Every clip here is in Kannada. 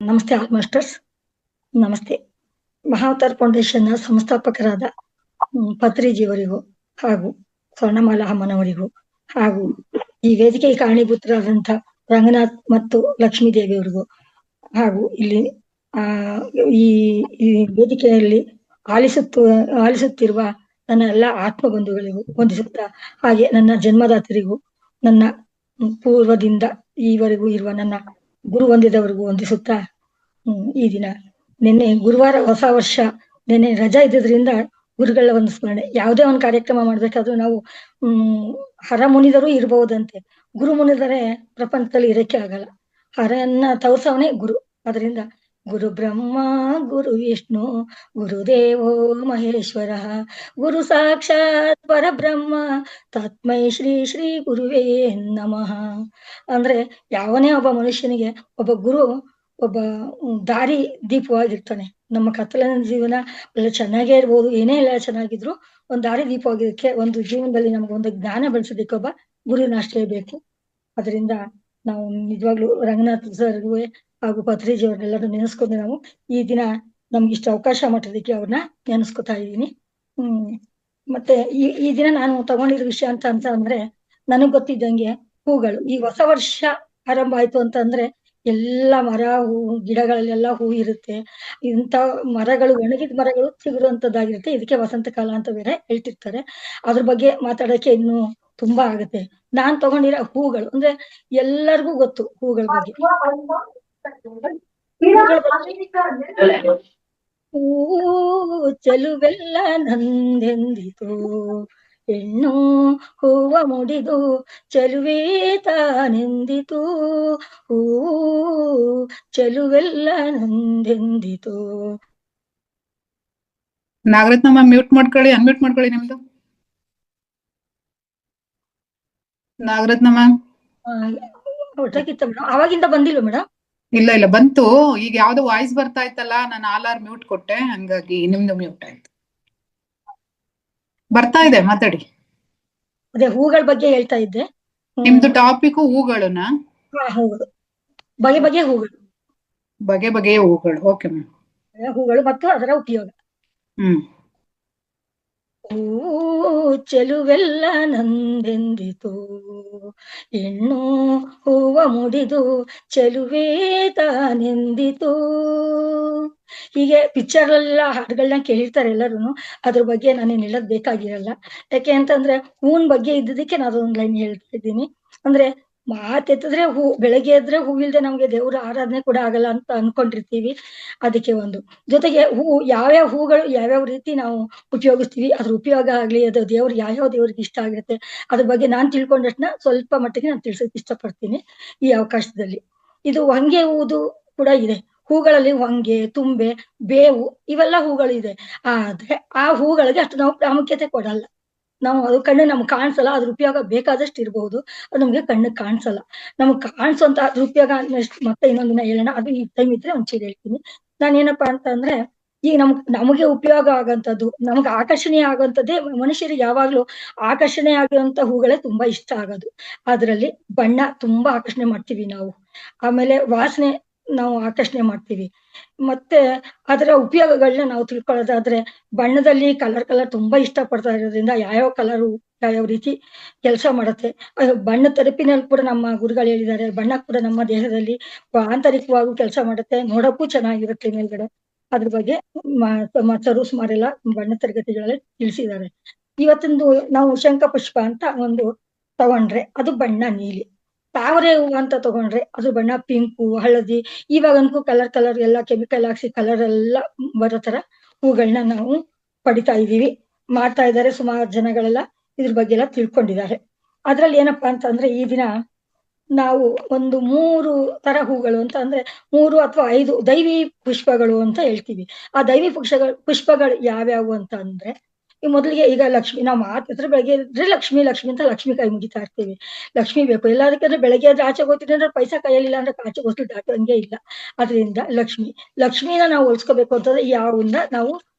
ನಮಸ್ತೆ ಆಲ್ ಮಾಸ್ಟರ್ಸ್. ನಮಸ್ತೆ. ಮಹಾವತಾರ್ ಫೌಂಡೇಶನ್ನ ಸಂಸ್ಥಾಪಕರಾದ ಪತ್ರಿಜಿಯವರಿಗೂ ಹಾಗೂ ಸ್ವರ್ಣಮಾಲಾ ಅಮ್ಮನವರಿಗೂ ಹಾಗೂ ಈ ವೇದಿಕೆಗೆ ಕಾರಣೀಭೂತರಾದಂಥ ರಂಗನಾಥ್ ಮತ್ತು ಲಕ್ಷ್ಮೀ ದೇವಿಯವರಿಗೂ ಹಾಗೂ ಇಲ್ಲಿ ಈ ವೇದಿಕೆಯಲ್ಲಿ ಆಲಿಸುತ್ತಿರುವ ನನ್ನ ಎಲ್ಲ ಆತ್ಮಬಂಧುಗಳಿಗೂ ವಂದಿಸುತ್ತಾ, ಹಾಗೆ ನನ್ನ ಜನ್ಮದಾತರಿಗೂ ನನ್ನ ಪೂರ್ವದಿಂದ ಈವರೆಗೂ ಇರುವ ನನ್ನ ಗುರು ವಂದಿದವರಿಗೂ ವಂದಿಸುತ್ತಾ, ಈ ದಿನ ನಿನ್ನೆ ಗುರುವಾರ ಹೊಸ ವರ್ಷ, ನಿನ್ನೆ ರಜಾ ಇದ್ದಿದ್ರಿಂದ ಗುರುಗಳ ಒಂದು ಸ್ಮರಣೆ. ಯಾವುದೇ ಒಂದು ಕಾರ್ಯಕ್ರಮ ಮಾಡ್ಬೇಕಾದ್ರೂ ನಾವು ಹರ ಮುನಿದರೂ ಇರಬಹುದಂತೆ, ಗುರು ಮುನಿದರೆ ಪ್ರಪಂಚದಲ್ಲಿ ಇರಕ್ಕೆ ಆಗಲ್ಲ. ಹರನ್ನ ತೋರ್ಸವನೇ ಗುರು. ಅದರಿಂದ ಗುರು ಬ್ರಹ್ಮ ಗುರು ವಿಷ್ಣು ಗುರುದೇವೋ ಮಹೇಶ್ವರ ಗುರು ಸಾಕ್ಷಾತ್ ಪರಬ್ರಹ್ಮ ತಸ್ಮೈ ಶ್ರೀ ಶ್ರೀ ಗುರುವೇ ನಮಃ. ಅಂದ್ರೆ ಯಾವನೇ ಒಬ್ಬ ಮನುಷ್ಯನಿಗೆ ಒಬ್ಬ ಗುರು ಒಬ್ಬ ದಾರಿ ದೀಪವಾಗಿರ್ತಾನೆ. ನಮ್ಮ ಕತ್ತಲಿನ ಜೀವನ ಎಲ್ಲ ಚೆನ್ನಾಗೇ ಇರ್ಬೋದು, ಏನೇ ಇಲ್ಲ ಚೆನ್ನಾಗಿದ್ರು ಒಂದ್ ದಾರಿ ದೀಪವಾಗಿದ್ದಕ್ಕೆ, ಒಂದು ಜೀವನದಲ್ಲಿ ನಮ್ಗೊಂದು ಜ್ಞಾನ ಬೆಳೆಸೋದಕ್ಕೆ ಒಬ್ಬ ಗುರುವಿನ ಆಶ್ರಯ ಬೇಕು. ಅದರಿಂದ ನಾವು ನಿಜವಾಗ್ಲೂ ರಂಗನಾಥ್ ಸರ್ಗೂ ಹಾಗೂ ಪತ್ರಿಜಿ ಅವ್ರನ್ನೆಲ್ಲರೂ ನೆನೆಸ್ಕೊಂಡು ನಾವು ಈ ದಿನ ನಮ್ಗೆ ಇಷ್ಟು ಅವಕಾಶ ಮಾಡೋದಕ್ಕೆ ಅವ್ರನ್ನ ನೆನೆಸ್ಕೊತಾ ಇದ್ದೀನಿ. ಮತ್ತೆ ಈ ದಿನ ನಾನು ತಗೊಂಡಿರೋ ವಿಷಯ ಅಂತ ಅಂದ್ರೆ, ನನಗ್ ಗೊತ್ತಿದ್ದಂಗೆ ಹೂಗಳು. ಈ ಹೊಸ ವರ್ಷ ಆರಂಭ ಆಯ್ತು ಅಂತ ಅಂದ್ರೆ ಎಲ್ಲ ಮರ ಹೂ ಗಿಡಗಳಲ್ಲೆಲ್ಲ ಹೂ ಇರುತ್ತೆ. ಇಂಥ ಮರಗಳು, ಒಣಗಿದ ಮರಗಳು ಸಿಗುವಂತದ್ದಾಗಿರುತ್ತೆ. ಇದಕ್ಕೆ ವಸಂತ ಕಾಲ ಅಂತ ಬೇರೆ ಹೇಳ್ತಿರ್ತಾರೆ. ಅದ್ರ ಬಗ್ಗೆ ಮಾತಾಡಕ್ಕೆ ಇನ್ನು ತುಂಬಾ ಆಗುತ್ತೆ. ನಾನ್ ತಗೊಂಡಿರೋ ಹೂಗಳು ಅಂದ್ರೆ ಎಲ್ಲರಿಗೂ ಗೊತ್ತು ಹೂಗಳ ಬಗ್ಗೆ. ಹೂ ಚೆಲುವೆಲ್ಲ ನಂದೆಂದಿತು, ಹೆಣ್ಣು ಹೂವ ಮುಡಿದು ಚೆಲುವೆ ತಾನೆಂದಿತು, ಹೂ ಚೆಲುವೆಲ್ಲ ನಂದೆಂದಿತು. ನಾಗರತ್ನಮ್ಮ ಮ್ಯೂಟ್ ಮಾಡ್ಕೊಳ್ಳಿ, ಅನ್ಮ್ಯೂಟ್ ಮಾಡ್ಕೊಳ್ಳಿ ನಿಮ್ದು. ನಾಗರತ್ನಮ್ಮ ಹೊರಟಾಗಿತ್ತ ಮೇಡಮ್? ಅವಾಗಿಂದ ಬಂದಿಲ್ಲ ಮೇಡಮ್? ಇಲ್ಲ ಬಂತು. ಈಗ ಯಾವ್ದೋ ವಾಯ್ಸ್ ಬರ್ತಾ ಇತ್ತಲ್ಲ, ನಾನು ಆಲ್ ಮ್ಯೂಟ್ ಕೊಟ್ಟೆ, ಹಂಗಾಗಿ ನಿಮ್ದು ಮ್ಯೂಟ್ ಆಯ್ತು. ಬರ್ತಾ ಇದೆ, ಮಾತಾಡಿ. ಅದೇ ಹೂಗಳ ಬಗ್ಗೆ ಹೇಳ್ತಾ ಇದ್ದೆ. ನಿಮ್ದು ಟಾಪಿಕ್ ಹೂಗಳನ್ನ? ಹೌದು, ಬಗೆ ಬಗೆಯ ಹೂಗಳು. ಬಗೆ ಬಗೆಯ ಹೂಗಳು, ಓಕೆ ಮ್ಯಾಮ್. ಹೂಗಳು ಮತ್ತು ಅದರ ಉಪಯೋಗ. ಹೂ ಚೆಲುವೆಲ್ಲ ನಂದೆಂದಿತು, ಹೆಣ್ಣು ಹೂವ ಮುಡಿದು ಚೆಲುವೆ ತಾನೆಂದಿತು. ಹೀಗೆ ಪಿಕ್ಚರ್ ಎಲ್ಲ ಹಾಡುಗಳನ್ನ ಕೇಳಿರ್ತಾರೆ ಎಲ್ಲರೂ. ಅದ್ರ ಬಗ್ಗೆ ನಾನೇನ್ ಹೇಳೋದ್ ಬೇಕಾಗಿರಲ್ಲ. ಯಾಕೆ ಅಂತಂದ್ರೆ ಹೂವಿನ ಬಗ್ಗೆ ಇದ್ದದಕ್ಕೆ ನಾನು ಒಂದ್ ಲೈನ್ ಹೇಳ್ತಾ ಇದ್ದೀನಿ. ಅಂದ್ರೆ ಮಾತೆತ್ತಿದ್ರೆ ಹೂ, ಬೆಳಗ್ಗೆ ಎದ್ರೆ ಹೂವಿಲ್ದೆ ನಮ್ಗೆ ದೇವ್ರ ಆರಾಧನೆ ಕೂಡ ಆಗಲ್ಲ ಅಂತ ಅನ್ಕೊಂಡಿರ್ತೀವಿ. ಅದಕ್ಕೆ ಒಂದು ಜೊತೆಗೆ ಯಾವ್ಯಾವ ಹೂಗಳು ಯಾವ್ಯಾವ ರೀತಿ ನಾವು ಉಪಯೋಗಿಸ್ತೀವಿ, ಅದ್ರ ಉಪಯೋಗ ಆಗ್ಲಿ, ಅದು ಯಾವ್ಯಾವ ದೇವ್ರಿಗೆ ಇಷ್ಟ ಆಗಿರುತ್ತೆ, ಅದ್ರ ಬಗ್ಗೆ ನಾನ್ ತಿಳ್ಕೊಂಡಷ್ಟನ್ನ ಸ್ವಲ್ಪ ಮಟ್ಟಿಗೆ ನಾನು ತಿಳ್ಸಕ್ ಇಷ್ಟಪಡ್ತೀನಿ ಈ ಅವಕಾಶದಲ್ಲಿ. ಇದು ಹೊಂಗೆ ಹೂದು ಕೂಡ ಇದೆ. ಹೂಗಳಲ್ಲಿ ಹೊಂಗೆ, ತುಂಬೆ, ಬೇವು ಇವೆಲ್ಲ ಹೂಗಳು ಇದೆ. ಆದ್ರೆ ಆ ಹೂಗಳಿಗೆ ಅಷ್ಟು ನಾವು ಪ್ರಾಮುಖ್ಯತೆ ಕೊಡಲ್ಲ. ನಾವು ಅದು ಕಣ್ಣು ನಮ್ಗೆ ಕಾಣಿಸಲ್ಲ. ಅದ್ರ ಉಪಯೋಗ ಬೇಕಾದಷ್ಟು ಇರಬಹುದು, ಅದು ನಮ್ಗೆ ಕಣ್ಣು ಕಾಣಿಸಲ್ಲ. ನಮ್ಗೆ ಕಾಣಿಸುವಂತ ಅದ್ರ ಉಪಯೋಗ ಮತ್ತೆ ಇನ್ನೊಂದಿನ ಹೇಳೋಣ. ಅದು ಈ ಟೈಮ್ ಇದ್ರೆ ಒಂಚೂರು ಹೇಳ್ತೀನಿ. ನಾನೇನಪ್ಪಾ ಅಂತ ಅಂದ್ರೆ, ಈಗ ನಮಗೆ ಉಪಯೋಗ ಆಗಂತದ್ದು, ನಮ್ಗೆ ಆಕರ್ಷಣೀಯ ಆಗುವಂತದ್ದೇ ಮನುಷ್ಯರಿಗೆ ಯಾವಾಗ್ಲೂ ಆಕರ್ಷಣೆ ಆಗುವಂತ ಹೂಗಳೇ ತುಂಬಾ ಇಷ್ಟ ಆಗೋದು. ಅದ್ರಲ್ಲಿ ಬಣ್ಣ ತುಂಬಾ ಆಕರ್ಷಣೆ ಮಾಡ್ತೀವಿ ನಾವು. ಆಮೇಲೆ ವಾಸನೆ ನಾವು ಆಕರ್ಷಣೆ ಮಾಡ್ತೀವಿ. ಮತ್ತೆ ಅದರ ಉಪಯೋಗಗಳನ್ನ ನಾವು ತಿಳ್ಕೊಳ್ಳೋದಾದ್ರೆ, ಬಣ್ಣದಲ್ಲಿ ಕಲರ್ ತುಂಬಾ ಇಷ್ಟ ಪಡ್ತಾ ಇರೋದ್ರಿಂದ ಯಾವ್ಯಾವ ಕಲರು ಯಾವ್ಯಾವ ರೀತಿ ಕೆಲಸ ಮಾಡುತ್ತೆ, ಬಣ್ಣ ತೆರಪಿನಲ್ಲಿ ಕೂಡ ನಮ್ಮ ಗುರುಗಳು ಹೇಳಿದ್ದಾರೆ. ಬಣ್ಣ ಕೂಡ ನಮ್ಮ ದೇಹದಲ್ಲಿ ಆಂತರಿಕವಾಗೂ ಕೆಲಸ ಮಾಡುತ್ತೆ, ನೋಡಕ್ಕೂ ಚೆನ್ನಾಗಿರುತ್ತೆ ಮೇಲ್ಗಡೆ. ಅದ್ರ ಬಗ್ಗೆ ಸುಮಾರೆಲ್ಲ ಬಣ್ಣ ತರಗತಿಗಳಲ್ಲಿ ತಿಳಿಸಿದ್ದಾರೆ. ಇವತ್ತೊಂದು ನಾವು ಶಂಖ ಪುಷ್ಪ ಅಂತ ಒಂದು ತಗೊಂಡ್ರೆ ಅದು ಬಣ್ಣ ನೀಲಿ. ತಾವರೆ ಹೂವು ಅಂತ ತಗೊಂಡ್ರೆ ಅದು ಬಣ್ಣ ಪಿಂಕು, ಹಳದಿ. ಇವಾಗಂತೂ ಕಲರ್ ಎಲ್ಲ ಕೆಮಿಕಲ್ ಹಾಕ್ಸಿ ಕಲರ್ ಎಲ್ಲ ಬರೋ ತರ ಹೂಗಳನ್ನ ನಾವು ಪಡಿತಾ ಇದೀವಿ, ಮಾಡ್ತಾ ಇದ್ದಾರೆ. ಸುಮಾರು ಜನಗಳೆಲ್ಲ ಇದ್ರ ಬಗ್ಗೆ ಎಲ್ಲ ತಿಳ್ಕೊಂಡಿದ್ದಾರೆ. ಅದ್ರಲ್ಲಿ ಏನಪ್ಪಾ ಅಂತ ಅಂದ್ರೆ, ಈ ದಿನ ನಾವು ಒಂದು 3 ತರ ಹೂಗಳು ಅಂತ ಅಂದ್ರೆ 3 ಅಥವಾ 5 ದೈವಿ ಪುಷ್ಪಗಳು ಅಂತ ಹೇಳ್ತೀವಿ. ಆ ದೈವಿ ಪುಷ್ಪಗಳು ಯಾವ್ಯಾವು ಅಂತ ಅಂದ್ರೆ, ಈ ಮೊದಲಿಗೆ ಈಗ ಲಕ್ಷ್ಮಿ. ನಾವು ಮಾತ್ರ ಬೆಳಗ್ಗೆ ಇದ್ರೆ ಲಕ್ಷ್ಮಿ ಅಂತ ಲಕ್ಷ್ಮಿ ಕೈ ಮುಗಿತಾ ಇರ್ತೀವಿ. ಲಕ್ಷ್ಮಿ ಬೇಕು ಎಲ್ಲದಕ್ಕಂದ್ರೆ, ಬೆಳಗ್ಗೆ ಎದ್ರೆ ಆಚೆ ಹೋಗ್ತಿದ್ರೆ ಅಂದ್ರೆ ಪೈಸಾ ಕೈಯಲ್ಲಿಲ್ಲ ಅಂದ್ರೆ ಆಚೆ ಹೋಗ್ಲಿ ದಾಟಂಗೆ ಇಲ್ಲ. ಅದರಿಂದ ಲಕ್ಷ್ಮಿನ ನಾವು ಉಳಿಸ್ಕೋಬೇಕು ಅಂತಂದ್ರೆ ಯಾವಿಂದ ನಾವು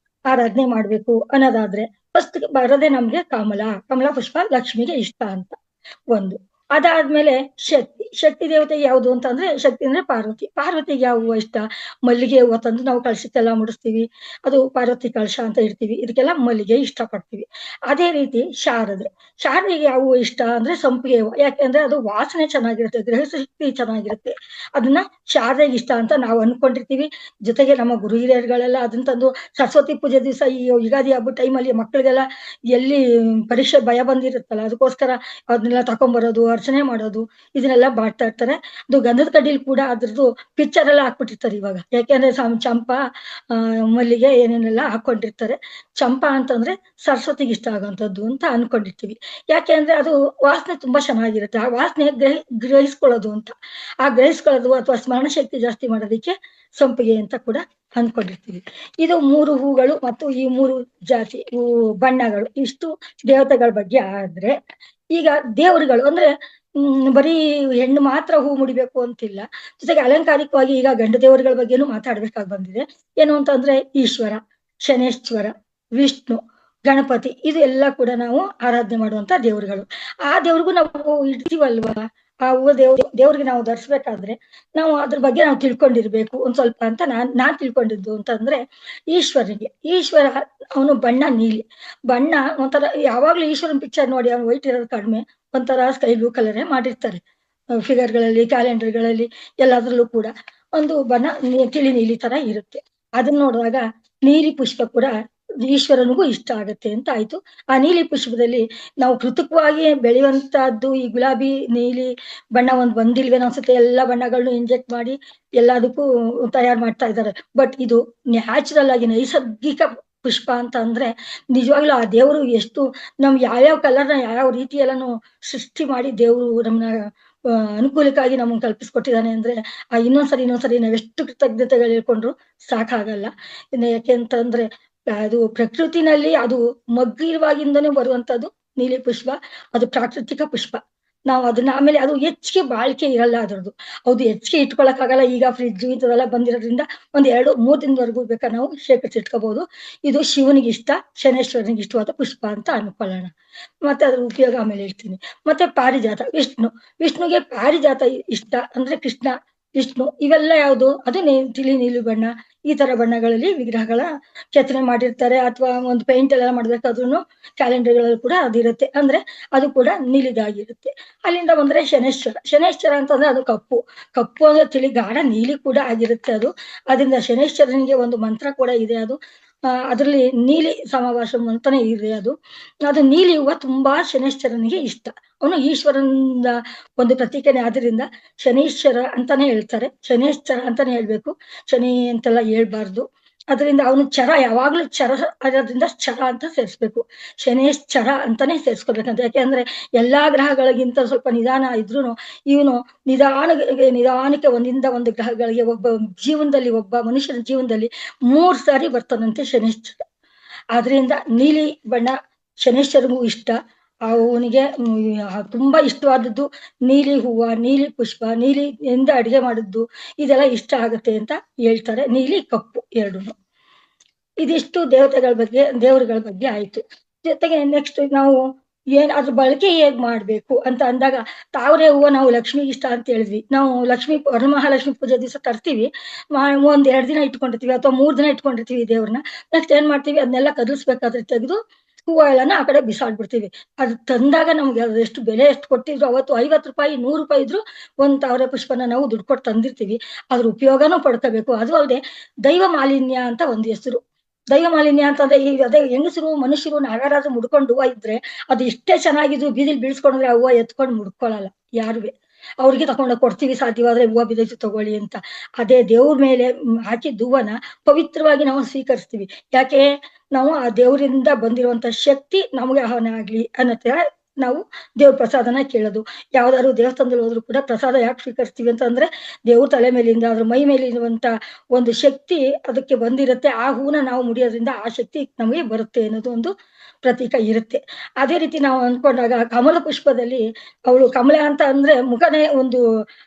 ಆರಾಧನೆ ಮಾಡ್ಬೇಕು ಅನ್ನೋದಾದ್ರೆ, ಫಸ್ಟ್ ಬರೋದೇ ನಮ್ಗೆ ಕಮಲ ಪುಷ್ಪ ಲಕ್ಷ್ಮಿಗೆ ಇಷ್ಟ ಅಂತ ಒಂದು. ಅದಾದ್ಮೇಲೆ ಶಕ್ತಿ ದೇವತೆ ಯಾವುದು ಅಂತಂದ್ರೆ, ಶಕ್ತಿ ಅಂದ್ರೆ ಪಾರ್ವತಿಗೆ ಯಾವ ಹೂವು ಇಷ್ಟ? ಮಲ್ಲಿಗೆ ಹೂವು ತಂದು ನಾವು ಕಳಶಕ್ಕೆಲ್ಲ ಮುಡಿಸ್ತೀವಿ. ಅದು ಪಾರ್ವತಿ ಕಳಶ ಅಂತ ಇಡ್ತೀವಿ. ಇದಕ್ಕೆಲ್ಲ ಮಲ್ಲಿಗೆ ಇಷ್ಟಪಡ್ತೀವಿ. ಅದೇ ರೀತಿ ಶಾರದೆಗೆ ಯಾವ ಹೂವು ಇಷ್ಟ ಅಂದ್ರೆ ಸಂಪಿಗೆ ಹೂವು. ಯಾಕೆಂದ್ರೆ ಅದು ವಾಸನೆ ಚೆನ್ನಾಗಿರುತ್ತೆ, ಗೃಹ ಶಕ್ತಿ ಚೆನ್ನಾಗಿರುತ್ತೆ. ಅದನ್ನ ಶಾರದೆಗೆ ಇಷ್ಟ ಅಂತ ನಾವು ಅನ್ಕೊಂಡಿರ್ತೀವಿ. ಜೊತೆಗೆ ನಮ್ಮ ಗುರು ಹಿರಿಯರುಗಳೆಲ್ಲ ಅದನ್ನ ತಂದು ಸರಸ್ವತಿ ಪೂಜೆ ದಿವಸ, ಈ ಯುಗಾದಿ ಹಬ್ಬದ ಟೈಮಲ್ಲಿ ಮಕ್ಕಳಿಗೆಲ್ಲ ಎಲ್ಲಿ ಪರೀಕ್ಷೆ ಭಯ ಬಂದಿರುತ್ತಲ್ಲ, ಅದಕ್ಕೋಸ್ಕರ ಅದನ್ನೆಲ್ಲ ತಕೊಂಡ್ಬರೋದು, ಅರ್ಚನೆ ಮಾಡೋದು, ಇದನ್ನೆಲ್ಲ ಮಾಡ್ತಾ ಇರ್ತಾರೆ. ಅದು ಗಂಧದ ಕಡ್ಡಿಲಿ ಕೂಡ ಅದ್ರದ್ದು ಪಿಕ್ಚರ್ ಎಲ್ಲ ಹಾಕ್ಬಿಟ್ಟಿರ್ತಾರೆ ಇವಾಗ. ಯಾಕೆಂದ್ರೆ ಚಂಪಾ, ಮಲ್ಲಿಗೆ ಏನೇನೆಲ್ಲ ಹಾಕೊಂಡಿರ್ತಾರೆ. ಚಂಪಾ ಅಂತಂದ್ರೆ ಸರಸ್ವತಿಗೆ ಇಷ್ಟ ಆಗುವಂಥದ್ದು ಅಂತ ಅನ್ಕೊಂಡಿರ್ತೀವಿ. ಯಾಕೆ ಅಂದ್ರೆ ಅದು ವಾಸನೆ ತುಂಬಾ ಚೆನ್ನಾಗಿರುತ್ತೆ. ಆ ವಾಸನೆ ಗ್ರಹಿಸ್ಕೊಳ್ಳೋದು ಅಂತ, ಆ ಗ್ರಹಿಸ್ಕೊಳ್ಳೋದು ಅಥವಾ ಸ್ಮರಣ ಶಕ್ತಿ ಜಾಸ್ತಿ ಮಾಡೋದಕ್ಕೆ ಸಂಪಿಗೆ ಅಂತ ಕೂಡ ಅನ್ಕೊಂಡಿರ್ತೀವಿ. ಇದು 3 ಹೂಗಳು ಮತ್ತು ಈ 3 ಜಾತಿ ಬಣ್ಣಗಳು. ಇಷ್ಟು ದೇವತೆಗಳ ಬಗ್ಗೆ ಆದ್ರೆ, ಈಗ ದೇವರುಗಳು ಅಂದ್ರೆ ಬರೀ ಹೆಣ್ಣು ಮಾತ್ರ ಹೂ ಮುಡಿಬೇಕು ಅಂತಿಲ್ಲ. ಜೊತೆಗೆ ಅಲಂಕಾರಿಕವಾಗಿ ಈಗ ಗಂಡು ದೇವರುಗಳ ಬಗ್ಗೆನೂ ಮಾತಾಡ್ಬೇಕಾಗಿ ಬಂದಿದೆ. ಏನು ಅಂತಂದ್ರೆ ಈಶ್ವರ, ಶನೇಶ್ವರ, ವಿಷ್ಣು, ಗಣಪತಿ, ಇದು ಎಲ್ಲ ಕೂಡ ನಾವು ಆರಾಧನೆ ಮಾಡುವಂತ ದೇವರುಗಳು. ಆ ದೇವ್ರಿಗೂ ನಾವು ಇಡ್ತೀವಲ್ವಾ, ಆ ಹೂವು ದೇವ್ರಿಗೆ ನಾವು ಧರಿಸ್ಬೇಕಾದ್ರೆ ನಾವು ಅದ್ರ ಬಗ್ಗೆ ನಾವು ತಿಳ್ಕೊಂಡಿರ್ಬೇಕು ಒಂದ್ ಸ್ವಲ್ಪ ಅಂತ ನಾನ್ ತಿಳ್ಕೊಂಡಿದ್ದು ಅಂತಂದ್ರೆ, ಈಶ್ವರ ಅವನು ಬಣ್ಣ ನೀಲಿ ಬಣ್ಣ. ಒಂಥರ ಯಾವಾಗ್ಲೂ ಈಶ್ವರನ್ ಪಿಕ್ಚರ್ ನೋಡಿ, ಅವ್ನು ವೈಟ್ ಇರೋದು ಕಡಿಮೆ, ಒಂಥರ ಸ್ಕೈ ಬ್ಲೂ ಕಲರೇ ಮಾಡಿರ್ತಾರೆ. ಫಿಗರ್ಗಳಲ್ಲಿ, ಕ್ಯಾಲೆಂಡರ್ಗಳಲ್ಲಿ, ಎಲ್ಲದ್ರಲ್ಲೂ ಕೂಡ ಒಂದು ಬಣ್ಣ ತಿಳಿ ನೀಲಿ ತರ ಇರುತ್ತೆ. ಅದನ್ನ ನೋಡುವಾಗ ನೀಲಿ ಪುಷ್ಪ ಕೂಡ ಈಶ್ವರನಿಗೂ ಇಷ್ಟ ಆಗತ್ತೆ ಅಂತ ಆಯ್ತು. ಆ ನೀಲಿ ಪುಷ್ಪದಲ್ಲಿ ನಾವು ಕೃತಕವಾಗಿ ಬೆಳೆಯುವಂತಹದ್ದು ಈ ಗುಲಾಬಿ ನೀಲಿ ಬಣ್ಣ ಬಂದಿಲ್ವೇನೋ ಅನ್ಸುತ್ತೆ. ಎಲ್ಲಾ ಬಣ್ಣಗಳನ್ನು ಇಂಜೆಕ್ಟ್ ಮಾಡಿ ಎಲ್ಲದಕ್ಕೂ ತಯಾರು ಮಾಡ್ತಾ ಇದ್ದಾರೆ. ಬಟ್ ಇದು ನ್ಯಾಚುರಲ್ ಆಗಿ ನೈಸರ್ಗಿಕ ಪುಷ್ಪ ಅಂತ ಅಂದ್ರೆ, ನಿಜವಾಗ್ಲೂ ಆ ದೇವರು ಎಷ್ಟು ನಮ್ಗೆ ಯಾವ್ಯಾವ ಕಲರ್ನ ಯಾವ ರೀತಿ ಎಲ್ಲಾನು ಸೃಷ್ಟಿ ಮಾಡಿ ದೇವರು ನಮ್ನ ಅನುಕೂಲಕ್ಕಾಗಿ ನಮ್ಗೆ ಕಲ್ಪಿಸ್ಕೊಟ್ಟಿದ್ದಾನೆ ಅಂದ್ರೆ, ಇನ್ನೊಂದ್ಸರಿ ನಾವೆಷ್ಟು ಕೃತಜ್ಞತೆಗಳು ಹೇಳ್ಕೊಂಡ್ರು ಸಾಕಾಗಲ್ಲ. ಯಾಕೆ ಅಂತಂದ್ರೆ, ಅದು ಪ್ರಕೃತಿನಲ್ಲಿ ಅದು ಮಗ್ಗಿರುವಾಗಿಂದನೇ ಬರುವಂತದ್ದು ನೀಲಿ ಪುಷ್ಪ. ಅದು ಪ್ರಾಕೃತಿಕ ಪುಷ್ಪ. ನಾವು ಅದನ್ನ ಆಮೇಲೆ ಅದು ಹೆಚ್ಚಿಗೆ ಬಾಳಿಕೆ ಇರಲ್ಲ ಅದ್ರದ್ದು. ಅದು ಹೆಚ್ಚಿಗೆ ಇಟ್ಕೊಳಕ್ಕಾಗಲ್ಲ. ಈಗ ಫ್ರಿಡ್ಜ್ ಇಂಥದೆಲ್ಲ ಬಂದಿರೋದ್ರಿಂದ 1-2-3 ದಿನದವರೆಗೂ ಬೇಕಾದ್ರೆ ನಾವು ಶೇಖರಿಸಿಟ್ಕೋಬಹುದು. ಇದು ಶಿವನಿಗೆ ಇಷ್ಟ, ಶನೇಶ್ವರನಿಗೆ ಇಷ್ಟವಾದ ಪುಷ್ಪ ಅಂತ ಅನ್ಕೊಳ್ಳೋಣ. ಮತ್ತೆ ಅದ್ರ ಉಪಯೋಗ ಆಮೇಲೆ ಹೇಳ್ತೀನಿ. ಮತ್ತೆ ಪಾರಿಜಾತ, ವಿಷ್ಣುಗೆ ಪಾರಿಜಾತ ಇಷ್ಟ ಅಂದ್ರೆ ಕೃಷ್ಣ, ವಿಷ್ಣು ಇವೆಲ್ಲ ಯಾವುದು? ಅದು ತಿಳಿ ನೀಲಿ ಬಣ್ಣ, ಈ ತರ ಬಣ್ಣಗಳಲ್ಲಿ ವಿಗ್ರಹಗಳ ಕೆತ್ತನೆ ಮಾಡಿರ್ತಾರೆ. ಅಥವಾ ಒಂದು ಪೇಂಟ್ ಎಲ್ಲ ಮಾಡ್ಬೇಕಾದ್ರೂ ಕ್ಯಾಲೆಂಡರ್ಗಳಲ್ಲಿ ಕೂಡ ಅದಿರುತ್ತೆ. ಅಂದ್ರೆ ಅದು ಕೂಡ ನೀಲಿದಾಗಿರುತ್ತೆ. ಅಲ್ಲಿಂದ ಬಂದ್ರೆ ಶನೇಶ್ವರ ಅಂತಂದ್ರೆ ಅದು ಕಪ್ಪು ಅಂದ್ರೆ ತಿಳಿ ಗಾಢ ನೀಲಿ ಕೂಡ ಆಗಿರುತ್ತೆ ಅದು. ಅದರಿಂದ ಶನೇಶ್ವರನಿಗೆ ಒಂದು ಮಂತ್ರ ಕೂಡ ಇದೆ. ಅದು ಅದರಲ್ಲಿ ನೀಲಿ ಸಮಾವಾಸಂ ಅಂತಾನೆ ಇದೆ ಅದು. ನೀಲಿ ಹೂವು ತುಂಬಾ ಶನೇಶ್ವರನಿಗೆ ಇಷ್ಟ. ಅವನು ಈಶ್ವರನಿಂದ ಒಂದು ಪ್ರತೀಕನೆ ಆದ್ರಿಂದ ಶನೀಶ್ವರ ಅಂತಾನೆ ಹೇಳ್ತಾರೆ. ಶನೇಶ್ವರ ಅಂತಾನೆ ಹೇಳ್ಬೇಕು, ಶನಿ ಅಂತೆಲ್ಲ ಹೇಳ್ಬಾರ್ದು. ಅದರಿಂದ ಅವನು ಯಾವಾಗ್ಲೂ ಅದರಿಂದ ಚರ ಅಂತ ಸೇರಿಸ್ಬೇಕು. ಶನೇಶ್ಚರ ಅಂತಾನೆ ಸೇರಿಸ್ಕೋಬೇಕಂತ. ಯಾಕೆಂದ್ರೆ ಎಲ್ಲಾ ಗ್ರಹಗಳಿಗಿಂತ ಸ್ವಲ್ಪ ನಿಧಾನ ಇದ್ರುನು ಇವನು ನಿಧಾನಕ್ಕೆ ಒಂದಿಂದ ಒಂದು ಗ್ರಹಗಳಿಗೆ ಒಬ್ಬ ಮನುಷ್ಯನ ಜೀವನದಲ್ಲಿ 3 ಸಾರಿ ಬರ್ತಾನಂತೆ ಶನೇಶ್ಚರ. ಆದ್ರಿಂದ ನೀಲಿ ಬಣ್ಣ ಶನೇಶ್ವರನಿಗೂ ಇಷ್ಟ. ಅವನಿಗೆ ತುಂಬಾ ಇಷ್ಟವಾದದ್ದು ನೀಲಿ ಹೂವ, ನೀಲಿ ಪುಷ್ಪ, ನೀಲಿಯಿಂದ ಅಡಿಗೆ ಮಾಡಿದ್ದು, ಇದೆಲ್ಲ ಇಷ್ಟ ಆಗುತ್ತೆ ಅಂತ ಹೇಳ್ತಾರೆ. ನೀಲಿ ಕಪ್ಪು ಎರಡೂನು. ಇದಿಷ್ಟು ದೇವರುಗಳ ಬಗ್ಗೆ ಆಯ್ತು. ಜೊತೆಗೆ ನೆಕ್ಸ್ಟ್ ನಾವು ಅದ್ರ ಬಳಕೆ ಹೇಗ್ ಮಾಡ್ಬೇಕು ಅಂತ ಅಂದಾಗ, ತಾವರೆ ಹೂವು ನಾವು ಲಕ್ಷ್ಮಿಗೆ ಇಷ್ಟ ಅಂತ ಹೇಳಿದ್ವಿ. ನಾವು ವರಮಹಾಲಕ್ಷ್ಮಿ ಪೂಜೆ ದಿವಸ ತರ್ತೀವಿ. 1-2 ದಿನ ಇಟ್ಕೊಂಡಿರ್ತೀವಿ ಅಥವಾ 3 ದಿನ ಇಟ್ಕೊಂಡಿರ್ತೀವಿ ದೇವ್ರನ್ನ. ನೆಕ್ಸ್ಟ್ ಏನ್ ಮಾಡ್ತೀವಿ, ಅದನ್ನೆಲ್ಲ ಕದಲ್ಸ್ಬೇಕಾದ್ರೆ ತೆಗೆದು ಹೂವು ಎಲ್ಲಾನ ಆ ಕಡೆ ಬಿಸಾಡ್ಬಿಡ್ತೀವಿ. ಅದು ತಂದಾಗ ನಮ್ಗೆ ಎಷ್ಟು ಬೆಲೆ ಎಷ್ಟು ಕೊಟ್ಟಿದ್ರು, ಅವತ್ತು 50 ರೂಪಾಯಿ 100 ರೂಪಾಯಿ ಇದ್ರು ಒಂದ್ ತಾವರೆ ಪುಷ್ಪನ ನಾವು ದುಡ್ಡು ಕೊಟ್ಟು ತಂದಿರ್ತೀವಿ. ಅದ್ರ ಉಪಯೋಗನೂ ಪಡ್ಕೋಬೇಕು. ಅದು ಅಲ್ಲದೆ ದೈವ ಮಾಲಿನ್ಯ ಅಂತ ಒಂದು ಹೆಸರು. ದೈವ ಮಾಲಿನ್ಯ ಅಂತಂದ್ರೆ ಅದೇ ಹೆಂಗಸರು ಮನುಷ್ಯರು ಯಾರಾದ್ರೂ ಮುಡ್ಕೊಂಡು ಹೂವು ಇದ್ರೆ, ಅದು ಎಷ್ಟೇ ಚೆನ್ನಾಗಿದ್ರು ಬೀದಿಲ್ ಬೀಳ್ಸ್ಕೊಂಡ್ರೆ ಆ ಹೂವು ಎತ್ಕೊಂಡು ಮುಡ್ಕೊಳಲ್ಲ ಯಾರುವೆ. ಅವ್ರಿಗೆ ತಕೊಂಡೋಗಿ ಕೊಡ್ತೀವಿ ಸಾಧ್ಯವಾದ್ರೆ, ಹೂವು ಬಿದ್ದೈತಿ ತಗೊಳ್ಳಿ ಅಂತ. ಅದೇ ದೇವ್ರ ಮೇಲೆ ಹಾಕಿದ ಹೂವನ ಪವಿತ್ರವಾಗಿ ನಾವು ಸ್ವೀಕರಿಸ್ತೀವಿ. ಯಾಕೆ? ನಾವು ಆ ದೇವರಿಂದ ಬಂದಿರುವಂತ ಶಕ್ತಿ ನಮಗೆ ಆಹ್ವಾನ ಆಗ್ಲಿ ಅನ್ನತ್ತೆ ನಾವು ದೇವ್ರ ಪ್ರಸಾದನ ಕೇಳೋದು. ಯಾವ್ದಾದ್ರು ದೇವಸ್ಥಾನದಲ್ಲಿ ಹೋದ್ರು ಕೂಡ ಪ್ರಸಾದ ಯಾಕೆ ಸ್ವೀಕರಿಸ್ತೀವಿ ಅಂತಂದ್ರೆ, ದೇವ್ರ ತಲೆ ಮೇಲಿಂದ ಅದ್ರ ಮೈ ಮೇಲಿರುವಂತ ಒಂದು ಶಕ್ತಿ ಅದಕ್ಕೆ ಬಂದಿರುತ್ತೆ. ಆ ಹೂವನ್ನ ನಾವು ಮುಡಿಯೋದ್ರಿಂದ ಆ ಶಕ್ತಿ ನಮಗೆ ಬರುತ್ತೆ ಅನ್ನೋದು ಒಂದು ಪ್ರತೀಕ ಇರುತ್ತೆ. ಅದೇ ರೀತಿ ನಾವು ಅಂದ್ಕೊಂಡಾಗ ಕಮಲ ಪುಷ್ಪದಲ್ಲಿ ಕಮಲ ಅಂತ ಅಂದ್ರೆ ಮುಖನೇ ಒಂದು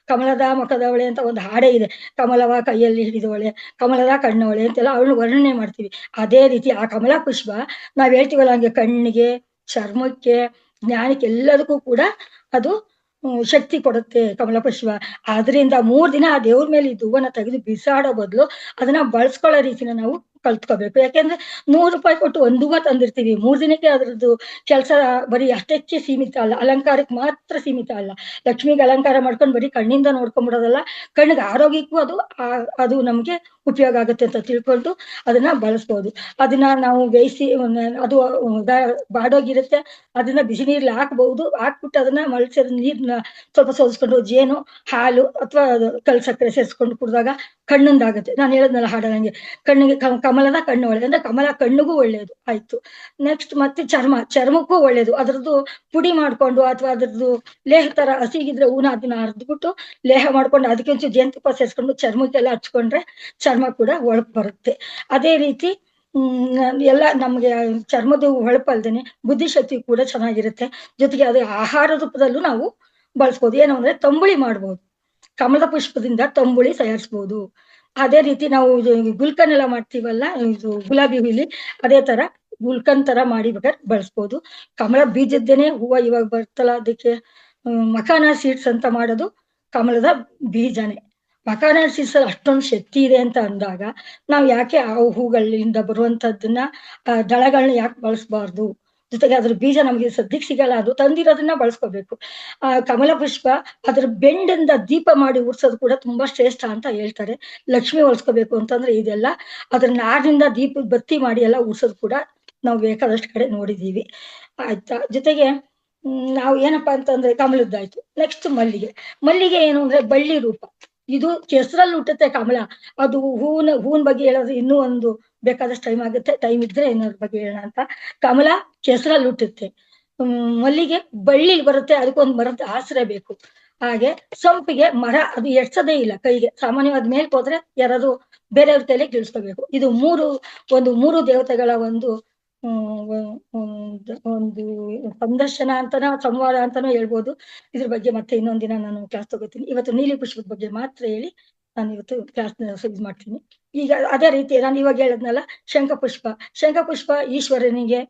ಕಮಲದ ಮುಖದವಳೆ ಅಂತ ಒಂದು ಹಾಡೇ ಇದೆ. ಕಮಲವ ಕೈಯಲ್ಲಿ ಹಿಡಿದವಳೆ, ಕಮಲದ ಕಣ್ಣವಳೆ ಅಂತೆಲ್ಲ ಅವಳು ವರ್ಣನೆ ಮಾಡ್ತೀವಿ. ಅದೇ ರೀತಿ ಆ ಕಮಲ ಪುಷ್ಪ ನಾವ್ ಹೇಳ್ತೀವಲ್ಲ, ಹಂಗೆ ಕಣ್ಣಿಗೆ, ಚರ್ಮಕ್ಕೆ, ಜ್ಞಾನಕ್ಕೆ ಎಲ್ಲದಕ್ಕೂ ಕೂಡ ಅದು ಶಕ್ತಿ ಕೊಡುತ್ತೆ ಕಮಲ ಪುಷ್ಪ. ಆದ್ರಿಂದ 3 ದಿನ ಆ ದೇವ್ರ ಮೇಲೆ ಇದ್ದ ಹೂವನ್ನ ತೆಗೆದು ಬಿಸಾಡೋ ಬದಲು ಅದನ್ನ ಬಳಸ್ಕೊಳ್ಳೋ ರೀತಿನ ನಾವು ಕಲ್ತ್ಕೋಬೇಕು. ಯಾಕೆಂದ್ರೆ ₹100 ಕೊಟ್ಟು ಒಂದು ಹೂವ ತಂದಿರ್ತೀವಿ, 3 ದಿನಕ್ಕೆ ಅದ್ರದ್ದು ಕೆಲಸ ಬರೀ ಅಷ್ಟಕ್ಕೆ ಸೀಮಿತ ಅಲ್ಲ, ಅಲಂಕಾರಕ್ಕೆ ಮಾತ್ರ ಸೀಮಿತ ಅಲ್ಲ. ಲಕ್ಷ್ಮಿಗೆ ಅಲಂಕಾರ ಮಾಡ್ಕೊಂಡು ಬರೀ ಕಣ್ಣಿಂದ ನೋಡ್ಕೊಂಡ್ಬಿಡೋದಲ್ಲ, ಕಣ್ಣಿಗೆ ಆರೋಗ್ಯಕ್ಕೂ ಅದು ನಮ್ಗೆ ಉಪಯೋಗ ಆಗುತ್ತೆ ಅಂತ ತಿಳ್ಕೊಂಡು ಅದನ್ನ ಬಳಸ್ಬೋದು. ಅದನ್ನ ನಾವು ಬೇಯಿಸಿ ಅದು ಬಾಡೋಗಿರುತ್ತೆ, ಅದನ್ನ ಬಿಸಿ ನೀರ್ಲಿ ಹಾಕ್ಬಹುದು. ಹಾಕ್ಬಿಟ್ಟು ಅದನ್ನ ಮಳ್ಸಿ ನೀರ್ನ ಸ್ವಲ್ಪ ಸೋಸ್ಕೊಂಡು ಜೇನು, ಹಾಲು ಅಥವಾ ಕಲ್ ಸಕ್ಕರೆ ಸೇರಿಸ್ಕೊಂಡು ಕುಡಿದಾಗ ಕಣ್ಣಿಂದಾಗುತ್ತೆ. ನಾನು ಹೇಳದ್ನಲ್ಲ ಹಾಡಂಗೆ, ಕಣ್ಣಿಗೆ ಕಮಲದ ಕಣ್ಣು ಒಳ್ಳೆದು ಅಂದ್ರೆ ಕಮಲ ಕಣ್ಣಿಗೂ ಒಳ್ಳೇದು ಆಯ್ತು. ನೆಕ್ಸ್ಟ್ ಮತ್ತೆ ಚರ್ಮಕ್ಕೂ ಒಳ್ಳೇದು. ಅದ್ರದ್ದು ಪುಡಿ ಮಾಡ್ಕೊಂಡು ಅಥವಾ ಅದ್ರದ್ದು ಲೇಹ ತರ ಹಸಿಗಿದ್ರೆ ಹೂನ ಅದನ್ನ ಅರ್ದ್ಬಿಟ್ಟು ಲೇಹ ಮಾಡ್ಕೊಂಡು ಅದಕ್ಕೆ ಒಂಚೂರು ಜೇನುತುಪ್ಪ ಸೇರಿಸ್ಕೊಂಡು ಚರ್ಮಕ್ಕೆಲ್ಲ ಹಚ್ಕೊಂಡ್ರೆ ಚರ್ಮ ಕೂಡ ಹೊಳಪು ಬರುತ್ತೆ. ಅದೇ ರೀತಿ ಎಲ್ಲ ನಮ್ಗೆ ಚರ್ಮದ ಹೊಳಪಲ್ದೇನೆ ಬುದ್ಧಿಶಕ್ತಿ ಕೂಡ ಚೆನ್ನಾಗಿರುತ್ತೆ. ಜೊತೆಗೆ ಅದೇ ಆಹಾರ ರೂಪದಲ್ಲೂ ನಾವು ಬಳಸ್ಬೋದು. ಏನು ಅಂದ್ರೆ ತಂಬುಳಿ ಮಾಡ್ಬೋದು, ಕಮಲ ಪುಷ್ಪದಿಂದ ತಂಬುಳಿ ತಯಾರಿಸ್ಬೋದು. ಅದೇ ರೀತಿ ನಾವು ಗುಲ್ಕನ್ ಎಲ್ಲ ಮಾಡ್ತೀವಲ್ಲ, ಇದು ಗುಲಾಬಿ ಹೂಲಿ, ಅದೇ ತರ ಗುಲ್ಕನ್ ತರ ಮಾಡಿ ಬೇಕಾದ್ರೆ ಬಳಸ್ಬೋದು. ಕಮಲ ಬೀಜದ್ದೇನೆ ಹೂವ ಇವಾಗ ಬರ್ತಲ್ಲ, ಅದಕ್ಕೆ ಮಖಾನ ಸೀಡ್ಸ್ ಅಂತ ಮಾಡೋದು ಕಮಲದ ಬೀಜನೇ. ಮಖಾನ ಸೀಡ್ಸ್ ಅಲ್ಲಿ ಅಷ್ಟೊಂದು ಶಕ್ತಿ ಇದೆ ಅಂತ ಅಂದಾಗ ನಾವ್ ಯಾಕೆ ಆ ಹೂಗಳಿಂದ ಬರುವಂತದ್ದನ್ನ ದಳಗಳನ್ನ ಯಾಕೆ ಬಳಸಬಾರ್ದು? ಜೊತೆಗೆ ಅದ್ರ ಬೀಜ ನಮ್ಗೆ ಸದ್ಯಕ್ಕೆ ಸಿಗಲ್ಲ, ಅದು ತಂದಿರೋದನ್ನ ಬಳಸ್ಕೋಬೇಕು. ಕಮಲ ಪುಷ್ಪ ಅದ್ರ ಬೆಂಡಿಂದ ದೀಪ ಮಾಡಿ ಉಡ್ಸೋದು ಕೂಡ ತುಂಬಾ ಶ್ರೇಷ್ಠ ಅಂತ ಹೇಳ್ತಾರೆ. ಲಕ್ಷ್ಮಿ ಹೊಲ್ಸ್ಕೋಬೇಕು ಅಂತಂದ್ರೆ ಇದೆಲ್ಲ ಅದ್ರ ನಾರಿನಿಂದ ದೀಪ ಬತ್ತಿ ಮಾಡಿ ಎಲ್ಲ ಉಡ್ಸೋದು ಕೂಡ ನಾವು ಬೇಕಾದಷ್ಟು ಕಡೆ ನೋಡಿದೀವಿ ಆಯ್ತಾ. ಜೊತೆಗೆ ನಾವು ಏನಪ್ಪಾ ಅಂತಂದ್ರೆ ಕಮಲದ್ದಾಯ್ತು. ನೆಕ್ಸ್ಟ್ ಮಲ್ಲಿಗೆ ಏನು ಅಂದ್ರೆ ಬಳ್ಳಿ ರೂಪ. ಇದು ಕೆಸರಲ್ಲಿ ಹುಟ್ಟುತ್ತೆ ಕಮಲ. ಅದು ಹೂವಿನ ಬಗ್ಗೆ ಹೇಳೋದು ಇನ್ನೂ ಒಂದು ಬೇಕಾದಷ್ಟು ಟೈಮ್ ಆಗುತ್ತೆ, ಟೈಮ್ ಇದ್ರೆ ಇನ್ನೊಂದ್ರ ಬಗ್ಗೆ ಹೇಳೋಣ ಅಂತ. ಕಮಲ ಕೆಸರಲ್ಲಿ ಹುಟ್ಟುತ್ತೆ, ಮಲ್ಲಿಗೆ ಬಳ್ಳಿ ಬರುತ್ತೆ, ಅದಕ್ಕೊಂದು ಮರದ ಆಶ್ರಯ ಬೇಕು. ಹಾಗೆ ಸಂಪಿಗೆ ಮರ, ಅದು ಎಡ್ಸೋದೇ ಇಲ್ಲ ಕೈಗೆ, ಸಾಮಾನ್ಯವಾದ ಮೇಲ್ಕ್ ಹೋದ್ರೆ ಯಾರಾದ್ರು ಬೇರೆಯವ್ರ ಕೈಲಿ ಗಿಳಿಸ್ಕೋಬೇಕು. ಇದು ಮೂರು ದೇವತೆಗಳ ಒಂದು ಒಂದು ಸಂದರ್ಶನ ಅಂತಾನೋ ಸಂವಾದ ಅಂತಾನೋ ಹೇಳ್ಬೋದು. ಇದ್ರ ಬಗ್ಗೆ ಮತ್ತೆ ಇನ್ನೊಂದಿನ ನಾನು ಕ್ಲಾಸ್ ತಗೋತೀನಿ. ಇವತ್ತು ನೀಲಿ ಪುಷ್ಪದ ಬಗ್ಗೆ ಮಾತ್ರ ಹೇಳಿ ನಾನು ಇವತ್ತು ಕ್ಲಾಸ್ ಇದು ಮಾಡ್ತೀನಿ. ಈಗ ಅದೇ ರೀತಿ ನಾನು ಇವಾಗ ಹೇಳದ್ನಲ್ಲ, ಶಂಖಪುಷ್ಪ ಈಶ್ವರನಿಗೆ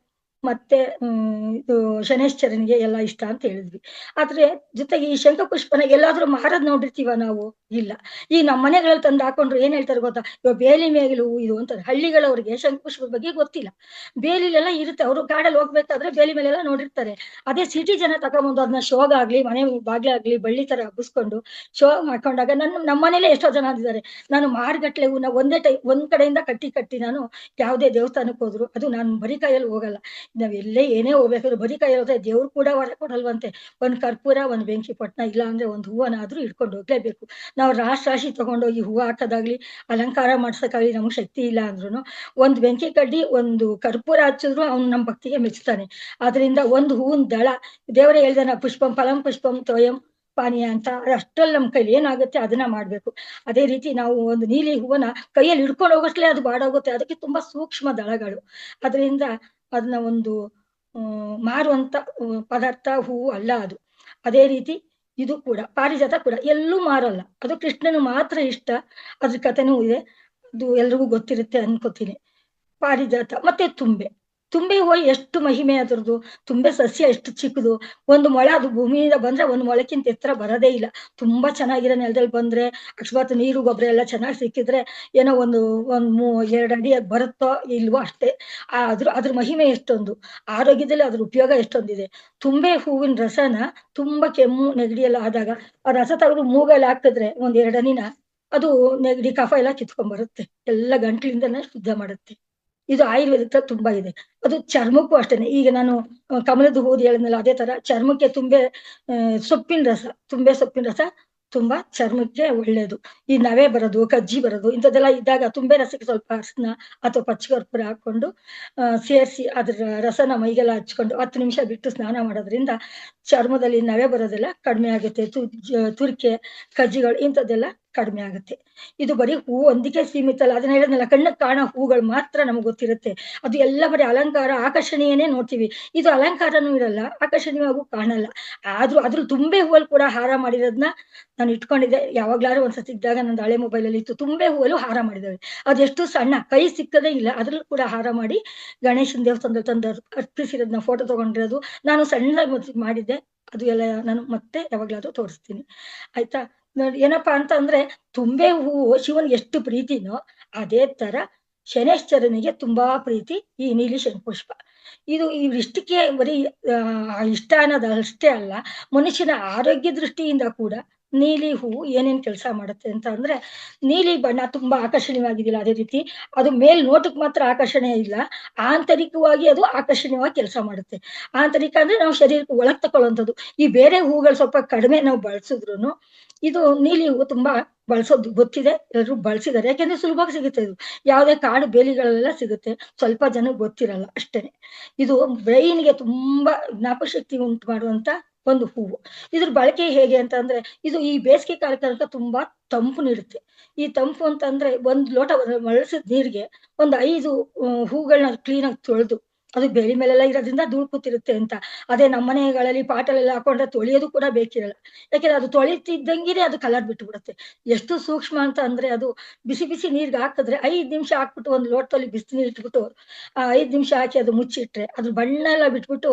ಮತ್ತೆ ಇದು ಶನೇಶ್ವರನಿಗೆ ಎಲ್ಲ ಇಷ್ಟ ಅಂತ ಹೇಳಿದ್ವಿ. ಆದ್ರೆ ಜೊತೆಗೆ ಈ ಶಂಖಪುಷ್ಪನ ಎಲ್ಲಾದ್ರೂ ಮಾರದ್ ನೋಡಿರ್ತೀವ ನಾವು? ಇಲ್ಲ. ಈ ನಮ್ಮ ಮನೆಗಳಲ್ಲಿ ತಂದು ಹಾಕೊಂಡ್ರು ಏನ್ ಹೇಳ್ತಾರೆ ಗೊತ್ತಾ, ಇವಾಗ ಬೇಲಿ ಮೇಗಲು ಇದು ಅಂತಾರೆ. ಹಳ್ಳಿಗಳವ್ರಿಗೆ ಶಂಖಪುಷ್ಪದ ಬಗ್ಗೆ ಗೊತ್ತಿಲ್ಲ. ಬೇಲಿಲೆಲ್ಲ ಇರುತ್ತೆ, ಅವರು ಕಾಡಲ್ಲಿ ಹೋಗ್ಬೇಕಾದ್ರೆ ಬೇಲಿ ಮೇಲೆಲ್ಲ ನೋಡಿರ್ತಾರೆ. ಅದೇ ಸಿಟಿ ಜನ ತಗೊಂಬಂದು ಅದನ್ನ ಶೋಗ್ ಆಗ್ಲಿ, ಮನೆ ಬಾಗ್ಲಾಗ್ಲಿ ಬಳ್ಳಿ ತರ ಹಬ್ಬಿಸ್ಕೊಂಡು ಶೋ ಮಾಡ್ಕೊಂಡಾಗ ನಮ್ಮ ಮನೇಲೆ ಎಷ್ಟೋ ಜನ ಅಂದಿದ್ದಾರೆ, ನಾನು ಮಾರ್ಗಟ್ಲೆ ಹೂನ ಒಂದ್ ಕಡೆಯಿಂದ ಕಟ್ಟಿ ನಾನು ಯಾವುದೇ ದೇವಸ್ಥಾನಕ್ಕೆ ಹೋದ್ರು ಅದು ನಾನು ಬರೀ ಕೈಯಲ್ಲಿ ಹೋಗಲ್ಲ. ನಾವ್ ಎಲ್ಲೇ ಏನೇ ಹೋಗ್ಬೇಕಾದ್ರು ಬರೀ ಕೈ ಹೋದ್ರೆ ದೇವ್ರು ಕೂಡ ವರ ಕೊಡಲ್ವಂತೆ. ಒಂದ್ ಕರ್ಪೂರ, ಒಂದ್ ಬೆಂಕಿ ಪಟ್ನ, ಇಲ್ಲ ಅಂದ್ರೆ ಒಂದ್ ಹೂವನಾದ್ರೂ ಇಟ್ಕೊಂಡು ಹೋಗ್ಲೇಬೇಕು. ನಾವು ರಾಶಿ ತಗೊಂಡೋಗಿ ಹೂವು ಹಾಕೋದಾಗ್ಲಿ ಅಲಂಕಾರ ಮಾಡ್ಸಕ್ಕಾಗ್ಲಿ ನಮ್ಗೆ ಶಕ್ತಿ ಇಲ್ಲ ಅಂದ್ರೂ ಒಂದ್ ಬೆಂಕಿ ಕಡ್ಡಿ ಒಂದು ಕರ್ಪೂರ ಹಚ್ಚಿದ್ರು ಅವ್ನು ನಮ್ ಭಕ್ತಿಗೆ ಮೆಚ್ತಾನೆ. ಆದ್ರಿಂದ ಒಂದು ಹೂವಿನ ದಳ ದೇವರೇ ಹೇಳ್ದಾನ, ಪುಷ್ಪಂ ಫಲಂ ಪುಷ್ಪಂ ತೋಯಂ ಪಾನೀಯ ಅಂತ. ಅಷ್ಟ್ರಲ್ಲಿ ನಮ್ ಕೈಲಿ ಏನಾಗುತ್ತೆ ಅದನ್ನ ಮಾಡ್ಬೇಕು. ಅದೇ ರೀತಿ ನಾವು ಒಂದು ನೀಲಿ ಹೂವನ ಕೈಯಲ್ಲಿ ಹಿಡ್ಕೊಂಡು ಹೋಗಷ್ಟಲೇ ಅದು ಬಾಡೋಗುತ್ತೆ, ಅದಕ್ಕೆ ತುಂಬಾ ಸೂಕ್ಷ್ಮ ದಳಗಳು. ಅದರಿಂದ ಅದನ್ನ ಒಂದು ಮಾರುವಂತ ಪದಾರ್ಥ ಹೂವು ಅಲ್ಲ ಅದು. ಅದೇ ರೀತಿ ಇದು ಕೂಡ ಪಾರಿಜಾತ ಕೂಡ ಎಲ್ಲೂ ಮಾರಲ್ಲ, ಅದು ಕೃಷ್ಣನು ಮಾತ್ರ ಇಷ್ಟ. ಅದ್ರ ಕಥೆನೂ ಇದೆ, ಅದು ಎಲ್ರಿಗೂ ಗೊತ್ತಿರುತ್ತೆ ಅನ್ಕೋತೀನಿ. ಪಾರಿಜಾತ ಮತ್ತೆ ತುಂಬೆ ಹೂವು ಎಷ್ಟು ಮಹಿಮೆ ಅದರದ್ದು. ತುಂಬೆ ಸಸ್ಯ ಎಷ್ಟು ಚಿಕ್ಕದು, ಒಂದು ಮೊಳ ಅದು ಭೂಮಿಯಿಂದ ಬಂದ್ರೆ ಒಂದು ಮೊಳಕ್ಕಿಂತ ಎತ್ತರ ಬರೋದೇ ಇಲ್ಲ. ತುಂಬಾ ಚೆನ್ನಾಗಿರೋ ನೆಲದಲ್ಲಿ ಬಂದ್ರೆ ಅಕಸ್ಮಾತ್ ನೀರು ಗೊಬ್ಬರ ಎಲ್ಲ ಚೆನ್ನಾಗಿ ಸಿಕ್ಕಿದ್ರೆ ಏನೋ ಒಂದು 2 ಅಡಿ ಬರುತ್ತೋ ಇಲ್ವೋ ಅಷ್ಟೇ. ಅದ್ರ ಮಹಿಮೆ ಎಷ್ಟೊಂದು, ಆರೋಗ್ಯದಲ್ಲಿ ಅದ್ರ ಉಪಯೋಗ ಎಷ್ಟೊಂದಿದೆ. ತುಂಬೆ ಹೂವಿನ ರಸನ ತುಂಬಾ ಕೆಮ್ಮು ನೆಗಡಿ ಎಲ್ಲ ಆದಾಗ ಆ ರಸ ತೆಗೆದು ಮೂಗಲ್ಲಿ ಹಾಕಿದ್ರೆ 1-2 ಹನಿನ ಅದು ನೆಗಡಿ ಕಫ ಎಲ್ಲ ಕಿತ್ಕೊಂಡ್ ಬರುತ್ತೆ, ಎಲ್ಲ ಗಂಟ್ಲಿಂದನೇ ಶುದ್ಧ ಮಾಡುತ್ತೆ. ಇದು ಆಯುರ್ವೇದಕ್ಕೆ ತುಂಬಾ ಇದೆ. ಅದು ಚರ್ಮಕ್ಕೂ ಅಷ್ಟೇನೆ. ಈಗ ನಾನು ಕಮಲದ ಹೂದು ಹೇಳಿದ್ನಲ್ಲ, ಅದೇ ತರ ಚರ್ಮಕ್ಕೆ ತುಂಬೆ ಸೊಪ್ಪಿನ ರಸ ತುಂಬಾ ಚರ್ಮಕ್ಕೆ ಒಳ್ಳೇದು. ಈ ನವೆ ಬರೋದು, ಕಜ್ಜಿ ಬರೋದು ಇಂಥದ್ದೆಲ್ಲ ಇದ್ದಾಗ ತುಂಬೆ ರಸಕ್ಕೆ ಸ್ವಲ್ಪ ಅರ್ಶಿನ ಅಥವಾ ಪಚ್ಚಕರ್ಪೂರ ಹಾಕೊಂಡು ಸೇರಿಸಿ ಅದ್ರ ರಸನ ಮೈಗೆಲ್ಲ ಹಚ್ಕೊಂಡು 10 ನಿಮಿಷ ಬಿಟ್ಟು ಸ್ನಾನ ಮಾಡೋದ್ರಿಂದ ಚರ್ಮದಲ್ಲಿ ನವೆ ಬರೋದೆಲ್ಲ ಕಡಿಮೆ ಆಗುತ್ತೆ. ತುರಿಕೆ, ಕಜ್ಜಿಗಳು ಇಂಥದ್ದೆಲ್ಲ ಕಡಿಮೆ ಆಗುತ್ತೆ. ಇದು ಬರೀ ಹೂವು ಒಂದಕ್ಕೆ ಸೀಮಿತ ಅಲ್ಲ, ಅದನ್ನ ಹೇಳಿದ್ನಲ್ಲ, ಕಣ್ಣಕ್ಕೆ ಕಾಣೋ ಹೂಗಳು ಮಾತ್ರ ನಮ್ಗೆ ಗೊತ್ತಿರುತ್ತೆ. ಅದು ಎಲ್ಲ ಬರೀ ಅಲಂಕಾರ ಆಕರ್ಷಣೀಯನೇ ನೋಡ್ತೀವಿ. ಇದು ಅಲಂಕಾರನೂ ಇರಲ್ಲ, ಆಕರ್ಷಣೀಯವಾಗೂ ಕಾಣಲ್ಲ. ಆದ್ರೂ ಅದ್ರ ತುಂಬೆ ಹೂವಲ್ಲಿ ಕೂಡ ಹಾರ ಮಾಡಿರೋದನ್ನ ನಾನು ಇಟ್ಕೊಂಡಿದ್ದೆ. ಯಾವಾಗ್ಲಾರು ಒಂದ್ಸತಿ ಇದ್ದಾಗ ನಂದು ಹಳೆ ಮೊಬೈಲ್ ಅಲ್ಲಿ ಇತ್ತು, ತುಂಬೆ ಹೂವಲ್ಲೂ ಹಾರ ಮಾಡಿದಾವೆ. ಅದೆಷ್ಟು ಸಣ್ಣ, ಕೈ ಸಿಕ್ಕದೇ ಇಲ್ಲ, ಅದ್ರಲ್ಲೂ ಕೂಡ ಹಾರ ಮಾಡಿ ಗಣೇಶನ ದೇವಸ್ಥಾನದಲ್ಲಿ ತಂದು ಅರ್ಪಿಸಿರೋದನ್ನ ಫೋಟೋ ತಗೊಂಡಿರೋದು ನಾನು ಸಣ್ಣದಾಗಿ ಮಾಡಿದ್ದೆ. ಅದು ಎಲ್ಲ ನಾನು ಮತ್ತೆ ಯಾವಾಗ್ಲಾದ್ರೂ ತೋರಿಸ್ತೀನಿ. ಆಯ್ತಾ. ನೋಡಿ ಏನಪ್ಪಾ ಅಂತ ಅಂದ್ರೆ ತುಂಬೆ ಹೂವು ಶಿವನಿಗೆ ಎಷ್ಟು ಪ್ರೀತಿನೋ ಅದೇ ತರ ಶನೈಶ್ಚರನಿಗೆ ತುಂಬಾ ಪ್ರೀತಿ ಈ ನೀಲಿ ಶಂಖುಪುಷ್ಪ. ಇದು ಇವಿಷ್ಟಕ್ಕೆ ಬರೀ ಇಷ್ಟ ಅನ್ನೋದು ಅಷ್ಟೇ ಅಲ್ಲ, ಮನುಷ್ಯನ ಆರೋಗ್ಯ ದೃಷ್ಟಿಯಿಂದ ಕೂಡ ನೀಲಿ ಹೂವು ಏನೇನ್ ಕೆಲಸ ಮಾಡುತ್ತೆ ಅಂತ ಅಂದ್ರೆ, ನೀಲಿ ಬಣ್ಣ ತುಂಬಾ ಆಕರ್ಷಣೀಯವಾಗಿದೆಯಲ್ಲ ಅದೇ ರೀತಿ ಅದು ಮೇಲ್ ನೋಟಕ್ಕೆ ಮಾತ್ರ ಆಕರ್ಷಣೆ ಇಲ್ಲ, ಆಂತರಿಕವಾಗಿ ಅದು ಆಕರ್ಷಣೀಯವಾಗಿ ಕೆಲಸ ಮಾಡುತ್ತೆ. ಆಂತರಿಕ ಅಂದ್ರೆ ನಾವು ಶರೀರಕ್ಕೆ ಒಳಗ್ ತಕೊಳ್ಳುವಂಥದ್ದು. ಈ ಬೇರೆ ಹೂಗಳು ಸ್ವಲ್ಪ ಕಡಿಮೆ ನಾವು ಬಳಸಿದ್ರುನು ಇದು ನೀಲಿ ಹೂವು ತುಂಬಾ ಬಳಸೋದು ಗೊತ್ತಿದೆ, ಎಲ್ಲರೂ ಬಳಸಿದ್ದಾರೆ. ಯಾಕೆಂದ್ರೆ ಸುಲಭವಾಗಿ ಸಿಗುತ್ತೆ ಇದು. ಯಾವುದೇ ಕಾಡು ಬೇಲಿಗಳಲ್ಲೆಲ್ಲ ಸಿಗುತ್ತೆ. ಸ್ವಲ್ಪ ಜನಕ್ಕೆ ಗೊತ್ತಿರಲ್ಲ ಅಷ್ಟೇನೆ. ಇದು ಬ್ರೈನ್‌ಗೆ ತುಂಬಾ ಜ್ಞಾಪಕಶಕ್ತಿ ಉಂಟು ಮಾಡುವಂತ ಒಂದು ಹೂವು. ಇದ್ರ ಬಳಕೆ ಹೇಗೆ ಅಂತ ಅಂದ್ರೆ, ಇದು ಈ ಬೇಸಿಗೆ ಕಾಲಕ್ಕೆ ತುಂಬಾ ತಂಪು ನೀಡುತ್ತೆ. ಈ ತಂಪು ಅಂತಂದ್ರೆ ಒಂದ್ ಲೋಟ ಬಳಸಿದ ನೀರಿಗೆ ಒಂದು 5 ಹೂಗಳನ್ನ ಕ್ಲೀನಾಗಿ ತೊಳೆದು, ಅದು ಬೆಳಿ ಮೇಲೆಲ್ಲ ಇರೋದ್ರಿಂದ ಧೂಳು ಕೂತಿರುತ್ತೆ ಅಂತ. ಅದೇ ನಮ್ಮ ಮನೆಗಳಲ್ಲಿ ಪಾಟಲ್ಲೆಲ್ಲ ಹಾಕೊಂಡ್ರೆ ತೊಳೆಯೋದು ಕೂಡ ಬೇಕಿರಲ್ಲ. ಯಾಕೆಂದ್ರೆ ಅದು ತೊಳಿತಿದ್ದಂಗೆನೆ ಅದು ಕಲರ್ ಬಿಟ್ಬಿಡುತ್ತೆ. ಎಷ್ಟು ಸೂಕ್ಷ್ಮ ಅಂತ ಅಂದ್ರೆ ಅದು ಬಿಸಿ ಬಿಸಿ ನೀರ್ಗೆ ಹಾಕಿದ್ರೆ 5 ನಿಮಿಷ ಹಾಕ್ಬಿಟ್ಟು ಒಂದು ಲೋಟದಲ್ಲಿ ಬಿಸಿ ನೀರು ಇಟ್ಬಿಟ್ಟು 5 ನಿಮಿಷ ಹಾಕಿ ಅದು ಮುಚ್ಚಿಟ್ರೆ ಅದ್ರ ಬಣ್ಣ ಎಲ್ಲ ಬಿಟ್ಬಿಟ್ಟು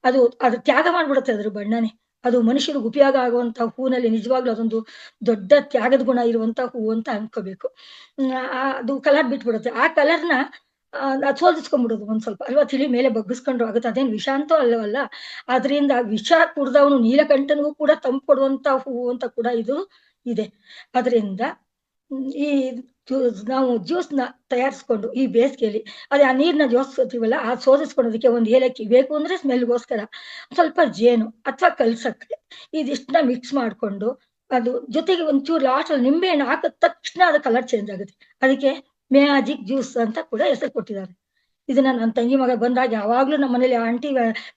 ಅದು ತ್ಯಾಗ ಮಾಡ್ಬಿಡುತ್ತೆ ಅದ್ರ ಬಣ್ಣನೇ. ಅದು ಮನುಷ್ಯರಿಗೆ ಉಪಯೋಗ ಆಗುವಂತ ಹೂವಿನಲ್ಲಿ ನಿಜವಾಗ್ಲೂ ಅದೊಂದು ದೊಡ್ಡ ತ್ಯಾಗದ ಗುಣ ಇರುವಂತ ಹೂವು ಅಂತ ಅನ್ಕೋಬೇಕು. ಅದು ಕಲರ್ ಬಿಟ್ಬಿಡುತ್ತೆ. ಆ ಕಲರ್‌ನ ಅದ್ ಸೋಲ್ದಿಸ್ಕೊಂಡ್ಬಿಡೋದು ಒಂದ್ ಸ್ವಲ್ಪ ಅಲ್ವಾ, ತಿಳಿ ಮೇಲೆ ಬಗ್ಗಿಸ್ಕೊಂಡ್ರು ಆಗುತ್ತೆ. ಅದೇನ್ ವಿಷ ಅಂತೂ ಅಲ್ಲವಲ್ಲ. ಆದ್ರಿಂದ ವಿಷ ಕುಡ್ದವನು ನೀಲಕಂಠನಿಗೂ ಕೂಡ ತಂಪು ಕೊಡುವಂತ ಹೂವು ಅಂತ ಕೂಡ ಇದು ಇದೆ. ಅದರಿಂದ ಈ ನಾವು ಜ್ಯೂಸ್‌ನ ತಯಾರಿಸ್ಕೊಂಡು ಈ ಬೇಸಿಗೆಯಲ್ಲಿ ಅದೇ ಆ ನೀರ್‌ನ ಜೋಡಿಸ್ಕೊತೀವಲ್ಲ, ಆ ಸೋದಿಸ್ಕೊಳ್ಳೋದಕ್ಕೆ ಒಂದು ಏಲಕ್ಕಿ ಬೇಕು ಅಂದ್ರೆ ಸ್ಮೆಲ್‌ಗೋಸ್ಕರ, ಸ್ವಲ್ಪ ಜೇನು ಅಥವಾ ಕಲ್ಸಕ್ಕರೆ ಇದಿಷ್ಟನ್ನ ಮಿಕ್ಸ್ ಮಾಡ್ಕೊಂಡು, ಅದು ಜೊತೆಗೆ ಒಂಚೂರು ಲಾಸ್ಟಲ್ಲಿ ನಿಂಬೆ ಹಣ್ಣು ಹಾಕಿದ ತಕ್ಷಣ ಅದು ಕಲರ್ ಚೇಂಜ್ ಆಗುತ್ತೆ. ಅದಕ್ಕೆ ಮ್ಯಾಜಿಕ್ ಜ್ಯೂಸ್ ಅಂತ ಕೂಡ ಹೆಸರು ಕೊಟ್ಟಿದ್ದಾರೆ. ಇದನ್ನ ನನ್ನ ತಂಗಿ ಮಗ ಬಂದಾಗ ಯಾವಾಗ್ಲೂ ನಮ್ಮ ಮನೇಲಿ ಆಂಟಿ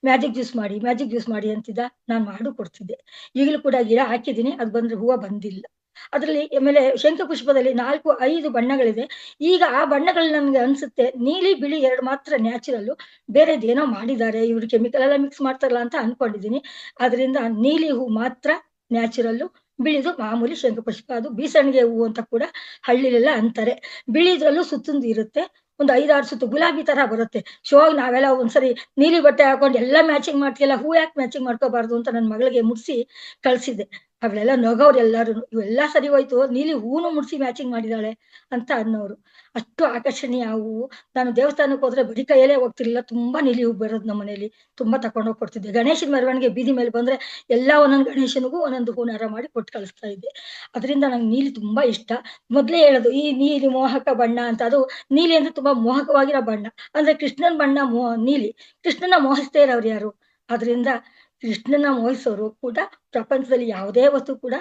ಮ್ಯಾಜಿಕ್ ಜ್ಯೂಸ್ ಮಾಡಿ, ಮ್ಯಾಜಿಕ್ ಜ್ಯೂಸ್ ಮಾಡಿ ಅಂತಿದ್ದ. ನಾನು ಮಾಡು ಕೊಡ್ತಿದ್ದೆ. ಈಗಲೂ ಕೂಡ ಗಿಡ ಹಾಕಿದ್ದೀನಿ. ಅದು ಬಂದ್ರೆ ಹೂವ ಬಂದಿಲ್ಲ. ಅದ್ರಲ್ಲಿ ಆಮೇಲೆ ಶಂಖಪುಷ್ಪದಲ್ಲಿ 4, 5 ಬಣ್ಣಗಳಿದೆ. ಈಗ ಆ ಬಣ್ಣಗಳು ನನ್ಗೆ ಅನ್ಸುತ್ತೆ ನೀಲಿ, ಬಿಳಿ 2 ಮಾತ್ರ ನ್ಯಾಚುರಲ್ಲು. ಬೇರೆದೇನೋ ಮಾಡಿದ್ದಾರೆ. ಇವ್ರು ಕೆಮಿಕಲ್ ಎಲ್ಲ ಮಿಕ್ಸ್ ಮಾಡ್ತಾರಲ್ಲ ಅಂತ ಅನ್ಕೊಂಡಿದ್ದೀನಿ. ಆದ್ರಿಂದ ನೀಲಿ ಹೂ ಮಾತ್ರ ನ್ಯಾಚುರಲ್ಲು. ಬಿಳಿದು ಮಾಮೂಲಿ ಶಂಖಪುಷ್ಪ. ಅದು ಬೀಸಣಿಗೆ ಹೂವು ಅಂತ ಕೂಡ ಹಳ್ಳಿಲೆಲ್ಲ ಅಂತಾರೆ. ಬಿಳಿದ್ರಲ್ಲೂ ಸುತ್ತುಂದು ಇರುತ್ತೆ. ಒಂದು 5, 6 ಸುತ್ತು ಗುಲಾಬಿ ತರ ಬರುತ್ತೆ. ಶೋಗ್ ನಾವೆಲ್ಲ ಒಂದ್ಸರಿ ನೀಲಿ ಬಟ್ಟೆ ಹಾಕೊಂಡು ಎಲ್ಲ ಮ್ಯಾಚಿಂಗ್ ಮಾಡ್ತೀಯಲ್ಲ, ಹೂ ಯಾಕೆ ಮ್ಯಾಚಿಂಗ್ ಮಾಡ್ಕೋಬಾರ್ದು ಅಂತ ನನ್ನ ಮಗಳಿಗೆ ಮುಡ್ಸಿ ಕಳ್ಸಿದ್ದೆ. ಅವಳೆಲ್ಲ ನಗೋರು ಎಲ್ಲಾರುನು. ಇವೆಲ್ಲ ಸರಿ ಹೋಯ್ತು, ನೀಲಿ ಹೂನು ಮುಡ್ಸಿ ಮ್ಯಾಚಿಂಗ್ ಮಾಡಿದಾಳೆ ಅಂತ ಅನ್ನೋರು. ಅಷ್ಟು ಆಕರ್ಷಣೀಯ ಆ ಹೂವು. ನಾನು ದೇವಸ್ಥಾನಕ್ಕೆ ಹೋದ್ರೆ ಬರೀ ಕೈಯಲ್ಲೇ ಹೋಗ್ತಿರ್ಲಿಲ್ಲ. ತುಂಬಾ ನೀಲಿ ಹೂ ಬರೋದು ನಮ್ಮನೇಲಿ. ತುಂಬಾ ತಕೊಂಡ್ ಹೋಗಿ ಕೊಡ್ತಿದ್ದೆ. ಗಣೇಶನ ಮೆರವಣಿಗೆ ಬೀದಿ ಮೇಲೆ ಬಂದ್ರೆ ಎಲ್ಲಾ ಒಂದೊಂದು ಗಣೇಶನಿಗೂ ಒಂದೊಂದು ಹೂನಾರ ಮಾಡಿ ಕೊಟ್ಟು ಕಳಿಸ್ತಾ ಇದ್ದೆ. ಅದರಿಂದ ನಂಗೆ ನೀಲಿ ತುಂಬಾ ಇಷ್ಟ. ಮೊದ್ಲೇ ಹೇಳೋದು ಈ ನೀಲಿ ಮೋಹಕ ಬಣ್ಣ ಅಂತ. ಅದು ನೀಲಿ ಅಂದ್ರೆ ತುಂಬಾ ಮೋಹಕವಾಗಿರೋ ಬಣ್ಣ. ಅಂದ್ರೆ ಕೃಷ್ಣನ ಬಣ್ಣ ನೀಲಿ. ಕೃಷ್ಣನ ಮೋಹಿಸ್ದೇ ಇರೋರು ಯಾರು? ಆದ್ರಿಂದ ಕೃಷ್ಣನ ಮೋಹಿಸೋರು ಕೂಡ ಪ್ರಪಂಚದಲ್ಲಿ ಯಾವುದೇ ವಸ್ತು ಕೂಡ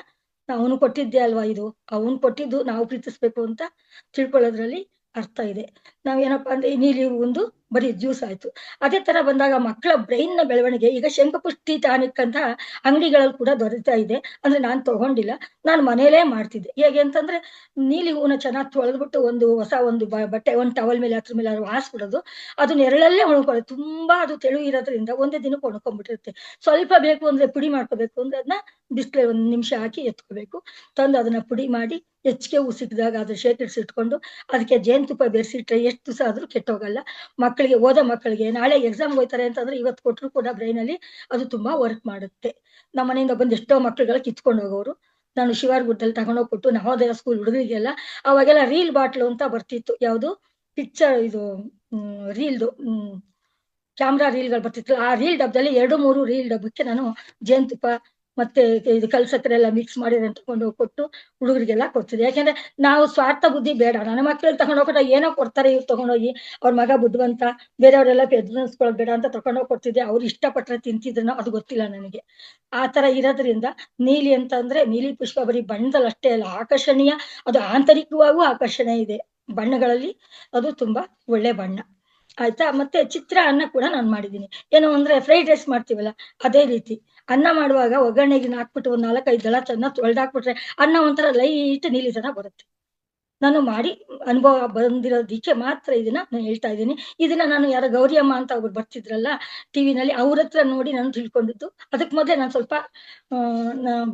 ಅವನು ಕೊಟ್ಟಿದ್ದೇ ಅಲ್ವಾ ಇದು. ಅವನು ಕೊಟ್ಟಿದ್ದು ನಾವು ಪ್ರೀತಿಸ್ಬೇಕು ಅಂತ ತಿಳ್ಕೊಳ್ಳೋದ್ರಲ್ಲಿ ಅರ್ಥ ಇದೆ. ನಾವೇನಪ್ಪಾ ಅಂದ್ರೆ ಈ ನೀಲಿ ಒಂದು ಬರೀ ಜ್ಯೂಸ್ ಆಯ್ತು. ಅದೇ ತರ ಬಂದಾಗ ಮಕ್ಕಳ ಬ್ರೈನ್‌ನ ಬೆಳವಣಿಗೆ ಈಗ ಶಂಖಪುಷ್ಟಿ ಟಾನಿಕ್ ಅಂತ ಅಂಗಡಿಗಳಲ್ಲಿ ಕೂಡ ದೊರೀತಾ ಇದೆ. ಅಂದ್ರೆ ನಾನ್ ತಗೊಂಡಿಲ್ಲ. ನಾನು ಮನೇಲೇ ಮಾಡ್ತಿದ್ದೆ. ಹೇಗೆ ಅಂತಂದ್ರೆ ನೀಲಿ ಹೂವನ್ನ ಚೆನ್ನಾಗಿ ತೊಳೆದ್ಬಿಟ್ಟು ಒಂದು ಬಟ್ಟೆ ಒಂದು ಟವಲ್ ಮೇಲೆ ಅದ್ರ ಮೇಲೆ ಹಾಸ್ಬಿಡೋದು. ಅದು ನೆರಳಲ್ಲೇ ಒಣಕೊಳ್ಳೋದು. ತುಂಬಾ ಅದು ತೆಳು ಇರೋದ್ರಿಂದ ಒಂದೇ ದಿನಕ್ಕೆ ಒಣಕೊಂಡ್ಬಿಟ್ಟಿರುತ್ತೆ. ಸ್ವಲ್ಪ ಬೇಕು ಅಂದ್ರೆ ಪುಡಿ ಮಾಡ್ಕೋಬೇಕು ಅಂದ್ರೆ ಅದನ್ನ ಬಿಸಿಲಲ್ಲಿ 1 ನಿಮಿಷ ಹಾಕಿ ಎತ್ಕೋಬೇಕು. ತಂದು ಅದನ್ನ ಪುಡಿ ಮಾಡಿ ಹೆಚ್ಚಿಗೆ ಹೂ ಸಿಕ್ಕಿದಾಗ ಅದ್ರ ಶೇಖರಿಸಿಟ್ಕೊಂಡು ಅದಕ್ಕೆ ಜೇನುತುಪ್ಪ ಬೆರೆಸಿಟ್ರೆ ಎಷ್ಟು ದಿವಸ ಆದ್ರೂ ಕೆಟ್ಟೋಗಲ್ಲ. ಮಕ್ಕಳಿಗೆ ಓದೋ ಮಕ್ಕಳಿಗೆ ನಾಳೆ ಎಕ್ಸಾಮ್‌ಗೆ ಹೋಗ್ತಾರೆ ಅಂತಂದ್ರೆ ಇವತ್ತು ಕೊಟ್ರು ಕೂಡ ಬ್ರೈನಲ್ಲಿ ಅದು ತುಂಬಾ ವರ್ಕ್ ಮಾಡುತ್ತೆ. ನಮ್ಮ ಮನೆಯಿಂದ ಬಂದು ಎಷ್ಟೋ ಮಕ್ಕಳುಗಳು ಕಿತ್ಕೊಂಡು ಹೋಗೋರು. ನಾನು ಶಿವಾರ್ಗುಡ್ದಲ್ಲಿ ತಗೊಂಡೋಗಿ ಕೊಟ್ಟು ನವೋದಯ ಸ್ಕೂಲ್ ಹುಡುಗರಿಗೆಲ್ಲ ಅವಾಗೆಲ್ಲ ರೀಲ್ ಬಾಟ್ಲು ಅಂತ ಬರ್ತಿತ್ತು. ಯಾವುದು ಪಿಕ್ಚರ್ ಇದು ರೀಲ್‌ದು ಕ್ಯಾಮ್ರಾ ರೀಲ್‌ಗಳು ಬರ್ತಿತ್ತಲ್ಲ, ಆ ರೀಲ್ ಡಬ್ಬದಲ್ಲಿ 2, 3 ರೀಲ್ ಡಬ್ಬಕ್ಕೆ ನಾನು ಜೇನುತುಪ್ಪ ಮತ್ತೆ ಇದು ಕಲ್ಸಕ್ಕರೆ ಎಲ್ಲ ಮಿಕ್ಸ್ ಮಾಡಿ ಅದನ್ನ ತಗೊಂಡೋಗಿ ಕೊಟ್ಟು ಹುಡುಗರಿಗೆಲ್ಲ ಕೊಡ್ತಿದ್ದೆ. ಯಾಕೆಂದ್ರೆ ನಾವು ಸ್ವಾರ್ಥ ಬುದ್ಧಿ ಬೇಡ. ನನ್ನ ಮಕ್ಕಳಲ್ಲಿ ತಗೊಂಡೋಗ್ಬಿಟ್ಟು ಏನೋ ಕೊಡ್ತಾರೆ ಇವ್ರು ತಗೊಂಡೋಗಿ, ಅವ್ರ ಮಗ ಬುದ್ಧಿವಂತ, ಬೇರೆಯವರೆಲ್ಲ ಎದುರಿಸ್ಕೊಳ್ಳೋದು ಬೇಡ ಅಂತ ತಗೊಂಡೋಗಿ ಕೊಡ್ತಿದ್ದೆ. ಅವ್ರು ಇಷ್ಟಪಟ್ರೆ ತಿಂತಿದ್ರೇನೋ ಅದು ಗೊತ್ತಿಲ್ಲ ನನಗೆ. ಆ ತರ ಇರೋದ್ರಿಂದ ನೀಲಿ ಅಂತಂದ್ರೆ ನೀಲಿ ಪುಷ್ಪ ಬರೀ ಬಣ್ಣದಲ್ಲಿ ಅಷ್ಟೇ ಅಲ್ಲ, ಆಕರ್ಷಣೀಯ. ಅದು ಆಂತರಿಕವಾಗೂ ಆಕರ್ಷಣೆ ಇದೆ. ಬಣ್ಣಗಳಲ್ಲಿ ಅದು ತುಂಬಾ ಒಳ್ಳೆ ಬಣ್ಣ. ಆಯ್ತಾ. ಮತ್ತೆ ಚಿತ್ರಾನ್ನ ಕೂಡ ನಾನು ಮಾಡಿದ್ದೀನಿ. ಏನು ಅಂದ್ರೆ ಫ್ರೈಡ್ ರೈಸ್ ಮಾಡ್ತೀವಲ್ಲ ಅದೇ ರೀತಿ. ಅನ್ನ ಮಾಡುವಾಗ ಒಗ್ಗರಣೆಗೆ ಇದನ್ನ ಹಾಕ್ಬಿಟ್ಟು ಒಂದು 4, 5 ದಳ ಚೆನ್ನಾಗಿ ತೊಳೆದಾಕ್ಬಿಟ್ರೆ ಅನ್ನ ಒಂಥರ ಲೈಟ್ ನೀಲಿ ತರ ಬರುತ್ತೆ. ನಾನು ಮಾಡಿ ಅನುಭವ ಬಂದಿರೋದಕ್ಕೆ ಮಾತ್ರ ಇದನ್ನ ನಾನು ಹೇಳ್ತಾ ಇದ್ದೀನಿ. ಇದನ್ನ ನಾನು ಯಾರೋ ಗೌರಿ ಅಮ್ಮ ಅಂತ ಒಬ್ರು ಬರ್ತಿದ್ರಲ್ಲ ಟಿವಿನಲ್ಲಿ, ಅವ್ರ ಹತ್ರ ನೋಡಿ ನಾನು ತಿಳ್ಕೊಂಡಿದ್ದು. ಅದಕ್ಕೆ ಮೊದಲೇ ನಾನು ಸ್ವಲ್ಪ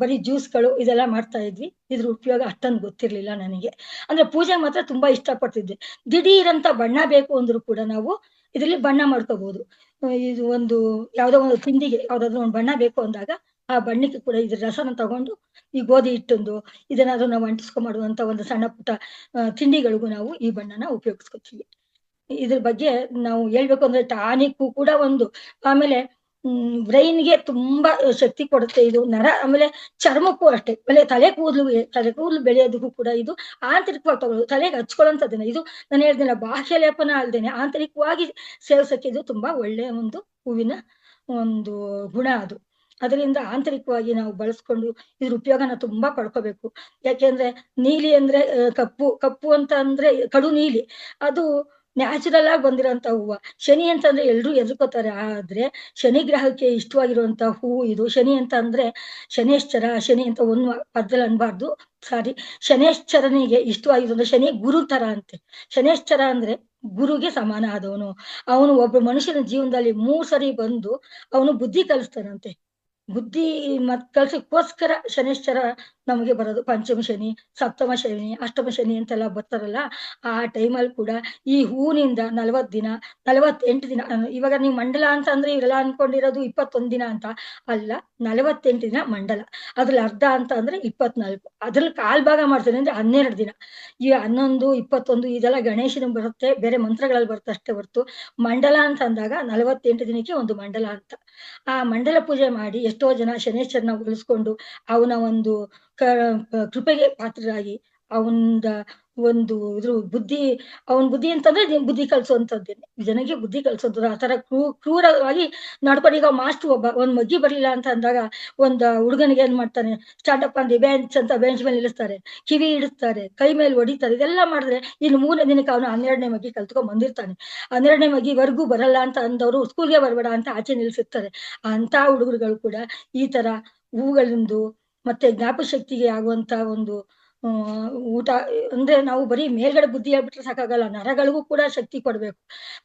ಬರೀ ಜ್ಯೂಸ್‌ಗಳು ಇದೆಲ್ಲ ಮಾಡ್ತಾ ಇದ್ವಿ. ಇದ್ರ ಉಪಯೋಗ ಅಷ್ಟೊಂದು ಗೊತ್ತಿರ್ಲಿಲ್ಲ ನನಗೆ. ಅಂದ್ರೆ ಪೂಜೆಗೆ ಮಾತ್ರ ತುಂಬಾ ಇಷ್ಟಪಡ್ತಿದ್ದೆ. ದಿಢೀರಂತ ಬಣ್ಣ ಬೇಕು ಅಂದ್ರು ಕೂಡ ನಾವು ಇದ್ರಲ್ಲಿ ಬಣ್ಣ ಮಾಡ್ಕೋಬಹುದು. ಇದು ಒಂದು ಯಾವ್ದೋ ಒಂದು ತಿಂಡಿಗೆ ಯಾವ್ದಾದ್ರು ಒಂದು ಬಣ್ಣ ಬೇಕು ಅಂದಾಗ ಆ ಬಣ್ಣಕ್ಕೆ ಕೂಡ ಇದ್ರ ರಸನ ತಗೊಂಡು ಈ ಗೋಧಿ ಹಿಟ್ಟೊಂದು ಇದನ್ನಾದ್ರೂ ನಾವು ಅಂಟಿಸ್ಕೊಂಡ್ ಮಾಡುವಂತ ಒಂದು ಸಣ್ಣ ಪುಟ್ಟ ತಿಂಡಿಗಳಿಗೂ ನಾವು ಈ ಬಣ್ಣನ ಉಪಯೋಗಿಸ್ಕೊತೀವಿ. ಇದ್ರ ಬಗ್ಗೆ ನಾವು ಹೇಳ್ಬೇಕು ಅಂದ್ರೆ ಟಾನಿಕ್ ಕೂಡ ಒಂದು. ಆಮೇಲೆ ಬ್ರೈನ್ಗೆ ತುಂಬಾ ಶಕ್ತಿ ಕೊಡುತ್ತೆ ಇದು ನರ. ಆಮೇಲೆ ಚರ್ಮಕ್ಕೂ ಅಷ್ಟೇ. ಆಮೇಲೆ ತಲೆ ಕೂದಲು ಬೆಳೆಯೋದಕ್ಕೂ ಕೂಡ ಇದು ಆಂತರಿಕವಾಗಿ ತಗೊಳ್ಳೋದು, ತಲೆಗೆ ಹಚ್ಕೊಳ್ಳೋಂಥದ್ದೇನೆ ಇದು. ನಾನು ಹೇಳ್ದಿಲ್ಲ, ಬಾಹ್ಯ ಲೇಪನ ಅಲ್ದೇನೆ ಆಂತರಿಕವಾಗಿ ಸೇವಿಸಕ್ಕೆ ಇದು ತುಂಬಾ ಒಳ್ಳೆಯ ಒಂದು ಹೂವಿನ ಒಂದು ಗುಣ ಅದು. ಅದರಿಂದ ಆಂತರಿಕವಾಗಿ ನಾವು ಬಳಸ್ಕೊಂಡು ಇದ್ರ ಉಪಯೋಗನ ತುಂಬಾ ಪಡ್ಕೋಬೇಕು. ಯಾಕೆಂದ್ರೆ ನೀಲಿ ಅಂದ್ರೆ ಕಪ್ಪು ಅಂತ ಅಂದ್ರೆ ಕಡು ನೀಲಿ, ಅದು ನ್ಯಾಚುರಲ್ ಆಗಿ ಬಂದಿರೋಂತ ಹೂವ. ಶನಿ ಅಂತಂದ್ರೆ ಎಲ್ರು ಎದ್ರುಕೋತಾರೆ, ಆದ್ರೆ ಶನಿ ಗ್ರಹಕ್ಕೆ ಇಷ್ಟವಾಗಿರುವಂತ ಹೂವು ಇದು. ಶನಿ ಅಂತ ಅಂದ್ರೆ ಶನೇಶ್ಚರ, ಶನಿ ಅಂತ ಒಂದು ಪದದಲ್ಲಿ ಅನ್ಬಾರ್ದು, ಸಾರಿ. ಶನೇಶ್ಚರನಿಗೆ ಇಷ್ಟವಾಗಿರೋದು ಶನಿ ಗುರು ತರ ಅಂತೆ. ಶನೇಶ್ಚರ ಅಂದ್ರೆ ಗುರುಗೆ ಸಮಾನ ಆದವನು. ಅವನು ಒಬ್ಬ ಮನುಷ್ಯನ ಜೀವನದಲ್ಲಿ 3 ಸರಿ ಬಂದು ಅವನು ಬುದ್ಧಿ ಕಲಿಸ್ತಾನಂತೆ. ಬುದ್ಧಿ ಕಲ್ಸಕ್ಕೋಸ್ಕರ ಶನೇಶ್ಚರ ನಮಗೆ ಬರೋದು. ಪಂಚಮ ಶನಿ, ಸಪ್ತಮ ಶನಿ, ಅಷ್ಟಮ ಶನಿ ಅಂತೆಲ್ಲ ಬರ್ತಾರಲ್ಲ, ಆ ಟೈಮಲ್ಲಿ ಕೂಡ ಈ ಹೂವಿನಿಂದ 40 ದಿನ, 48 ದಿನ. ಇವಾಗ ನೀವು ಮಂಡಲ ಅಂತ ಅಂದ್ರೆ ಇವರೆಲ್ಲ ಅನ್ಕೊಂಡಿರೋದು 21 ದಿನ ಅಂತ. ಅಲ್ಲ, 48 ದಿನ ಮಂಡಲ. ಅದ್ರಲ್ಲಿ ಅರ್ಧ ಅಂತ ಅಂದ್ರೆ 24. ಅದ್ರಲ್ಲಿ ಕಾಲ್ ಭಾಗ ಮಾಡ್ತೇನೆ ಅಂದ್ರೆ 12 ದಿನ. ಈ 11, 21 ಇದೆಲ್ಲ ಗಣೇಶನ ಬರುತ್ತೆ, ಬೇರೆ ಮಂತ್ರಗಳಲ್ಲಿ ಬರುತ್ತೆ ಅಷ್ಟೇ ಹೊರ್ತು ಮಂಡಲ ಅಂತ ಅಂದಾಗ 48 ದಿನಕ್ಕೆ ಒಂದು ಮಂಡಲ ಅಂತ. ಆ ಮಂಡಲ ಪೂಜೆ ಮಾಡಿ ಎಷ್ಟೋ ಜನ ಶನೇಶ್ವರನ ಉಳಿಸ್ಕೊಂಡು ಅವನ ಒಂದು ಕೃಪೆಗೆ ಪಾತ್ರರಾಗಿ ಅವನ ಒಂದು ಇದ್ರ ಅವನ್ ಬುದ್ಧಿ ಅಂತಂದ್ರೆ ಬುದ್ಧಿ ಕಲ್ಸುವಂತದ್ದೇನೆ, ಜನಕ್ಕೆ ಬುದ್ಧಿ ಕಲ್ಸೋದು. ಆ ತರ ಕ್ರೂರವಾಗಿ ನಡ್ಕೊಂಡು. ಈಗ ಮಾಸ್ಟರ್ ಒಂದ್ ಮಗ್ಗಿ ಬರ್ಲಿಲ್ಲ ಅಂತ ಅಂದಾಗ ಒಂದ್ ಹುಡುಗನಿಗೆ ಏನ್ ಮಾಡ್ತಾನೆ, ಸ್ಟಾರ್ಟ್ಅಪ್ ಅಂದಿ ಬೆಂಚ್ ಅಂತ ಬೆಂಚ್ ಮೇಲೆ ನಿಲ್ಲಿಸ್ತಾರೆ, ಕಿವಿ ಇಡಿಸ್ತಾರೆ, ಕೈ ಮೇಲೆ ಹೊಡಿತಾರೆ. ಇದೆಲ್ಲ ಮಾಡಿದ್ರೆ ಇನ್ನು 3ನೇ ದಿನಕ್ಕೆ ಅವನು 12ನೇ ಮಗ್ಗಿ ಕಲ್ತ್ಕೊಂಡ್ ಬಂದಿರ್ತಾನೆ. 12ನೇ ಮಗ್ಗಿವರೆಗೂ ಬರಲ್ಲ ಅಂತ ಅಂದವರು ಸ್ಕೂಲ್ಗೆ ಬರ್ಬೇಡ ಅಂತ ಆಚೆ ನಿಲ್ಸಿರ್ತಾರೆ. ಅಂತ ಹುಡುಗರುಗಳು ಕೂಡ ಈ ತರ ಹೂಗಳಿಂದು ಮತ್ತೆ ಜ್ಞಾಪಕ ಶಕ್ತಿಗೆ ಆಗುವಂತ ಒಂದು ಊಟ ಅಂದ್ರೆ ನಾವು ಬರೀ ಮೇಲ್ಗಡೆ ಬುದ್ಧಿ ಹೇಳ್ಬಿಟ್ರೆ ಸಾಕಾಗಲ್ಲ, ನರಗಳಿಗೂ ಕೂಡ ಶಕ್ತಿ ಕೊಡ್ಬೇಕು.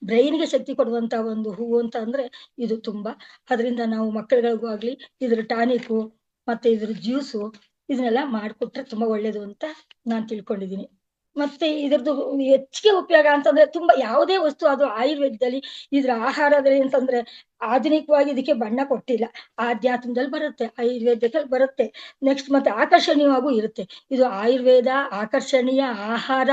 ಬ್ರೈನ್ಗೆ ಶಕ್ತಿ ಕೊಡುವಂತ ಒಂದು ಹೂವು ಅಂತ ಅಂದ್ರೆ ಇದು ತುಂಬಾ. ಅದರಿಂದ ನಾವು ಮಕ್ಕಳುಗಳಿಗೂ ಆಗ್ಲಿ ಇದ್ರ ಟಾನಿಕು ಮತ್ತೆ ಇದ್ರ ಜ್ಯೂಸು ಇದನ್ನೆಲ್ಲ ಮಾಡ್ಕೊಟ್ರೆ ತುಂಬಾ ಒಳ್ಳೇದು ಅಂತ ನಾನ್ ತಿಳ್ಕೊಂಡಿದೀನಿ. ಮತ್ತೆ ಇದ್ರದ್ದು ಹೆಚ್ಚಿಗೆ ಉಪಯೋಗ ಅಂತಂದ್ರೆ ತುಂಬಾ ಯಾವುದೇ ವಸ್ತು ಅದು ಆಯುರ್ವೇದದಲ್ಲಿ ಇದ್ರ ಆಹಾರದಲ್ಲಿ ಅಂತಂದ್ರೆ ಆಧುನಿಕವಾಗಿ ಇದಕ್ಕೆ ಬಣ್ಣ ಕೊಟ್ಟಿಲ್ಲ. ಆಧ್ಯಾತ್ಮದಲ್ಲಿ ಬರುತ್ತೆ, ಆಯುರ್ವೇದದಲ್ಲಿ ಬರುತ್ತೆ, ನೆಕ್ಸ್ಟ್ ಮತ್ತೆ ಆಕರ್ಷಣೀಯವಾಗೂ ಇರುತ್ತೆ. ಇದು ಆಯುರ್ವೇದ, ಆಕರ್ಷಣೀಯ, ಆಹಾರ,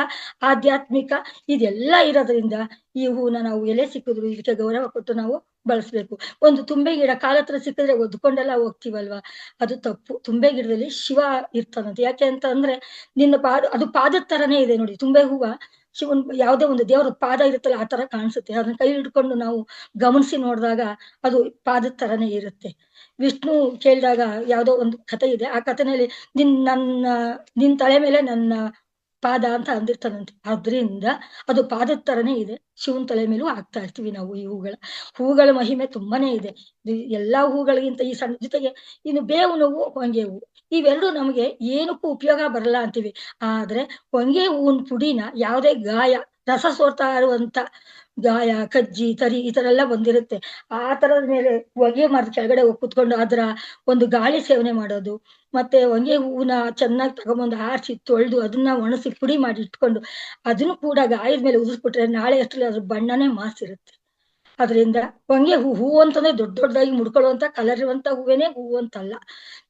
ಆಧ್ಯಾತ್ಮಿಕ ಇದೆಲ್ಲ ಇರೋದ್ರಿಂದ ಈ ಹೂವನ್ನ ನಾವು ಎಲೆ ಸಿಕ್ಕಿದ್ರು ಇದಕ್ಕೆ ಗೌರವ ಕೊಟ್ಟು ನಾವು ಬಳಸ್ಬೇಕು. ಒಂದು ತುಂಬೆ ಗಿಡ ಕಾಲತ್ರ ಸಿಕ್ಕಿದ್ರೆ ಒದ್ಕೊಂಡೆಲ್ಲ ಹೋಗ್ತೀವಲ್ವಾ, ಅದು ತಪ್ಪು. ತುಂಬೆ ಗಿಡದಲ್ಲಿ ಶಿವ ಇರ್ತಾನಂತೆ. ಯಾಕೆ ಅಂತ ಅಂದ್ರೆ ಅದು ಪಾದದ ತರನೇ ಇದೆ ನೋಡಿ. ತುಂಬೆ ಹೂವ ಶಿವನ್ ಯಾವುದೇ ಒಂದು ದೇವರ ಪಾದ ಇರುತ್ತಲ್ಲ ಆ ತರ ಕಾಣಿಸುತ್ತೆ. ಅದನ್ನ ಕೈ ಹಿಡ್ಕೊಂಡು ನಾವು ಗಮನಿಸಿ ನೋಡಿದಾಗ ಅದು ಪಾದದ ತರನೇ ಇರುತ್ತೆ. ವಿಷ್ಣು ಕೇಳಿದಾಗ ಯಾವ್ದೋ ಒಂದು ಕಥೆ ಇದೆ, ಆ ಕಥೆನಲ್ಲಿ ನಿನ್ ತಲೆ ಮೇಲೆ ನನ್ನ ಪಾದ ಅಂತ ಅಂದಿರ್ತಾನಂತೆ. ಆದ್ರಿಂದ ಅದು ಪಾದದ ತರನೇ ಇದೆ. ಶಿವನ್ ತಲೆ ಮೇಲೂ ಹಾಕ್ತಾ ಇರ್ತೀವಿ ನಾವು ಈ ಹೂಗಳ ಮಹಿಮೆ ತುಂಬಾನೇ ಇದೆ. ಎಲ್ಲಾ ಹೂಗಳಿಗಿಂತ ಈ ಸಣ್ಣ ಜೊತೆಗೆ ಇನ್ನು ಬೇವು ನೋವು, ಹೊಂಗೆ ಹೂವು, ಇವೆರಡು ನಮಗೆ ಏನಕ್ಕೂ ಉಪಯೋಗ ಬರಲ್ಲ ಅಂತೀವಿ. ಆದ್ರೆ ಹೊಂಗೆ ಹೂವಿನ ಪುಡಿನ ಯಾವುದೇ ಗಾಯ, ರಸ ಸೋರ್ತಾ ಇರುವಂತ ಗಾಯ, ಕಜ್ಜಿ, ತರಿ ಈ ತರ ಎಲ್ಲ ಬಂದಿರುತ್ತೆ. ಆ ತರದ ಮೇಲೆ ಹೊಗೆ ಮರದ ಕೆಳಗಡೆ ಹೋಗಿ ಕುತ್ಕೊಂಡು ಅದರ ಒಂದು ಗಾಳಿ ಸೇವನೆ ಮಾಡೋದು. ಮತ್ತೆ ಹೊಂಗೆ ಹೂವನ್ನ ಚೆನ್ನಾಗಿ ತಗೊಂಬಂದು ಆರಿಸಿ ತೊಳೆದು ಅದನ್ನ ಒಣಸಿ ಪುಡಿ ಮಾಡಿ ಇಟ್ಕೊಂಡು ಅದನ್ನು ಕೂಡ ಗಾಯದ ಮೇಲೆ ಉದುರ್ಸ್ಬಿಟ್ರೆ ನಾಳೆ ಅಷ್ಟರಲ್ಲಿ ಅದ್ರ ಬಣ್ಣನೇ ಮಾಸಿರುತ್ತೆ. ಅದರಿಂದ ಹೊಂಗೆ ಹೂವು ಅಂತಂದ್ರೆ ದೊಡ್ಡದಾಗಿ ಮುಡ್ಕೊಳ್ಳುವಂತ ಕಲರ್ ಇರುವಂತ ಹೂವೇನೆ ಹೂವು ಅಂತಲ್ಲ.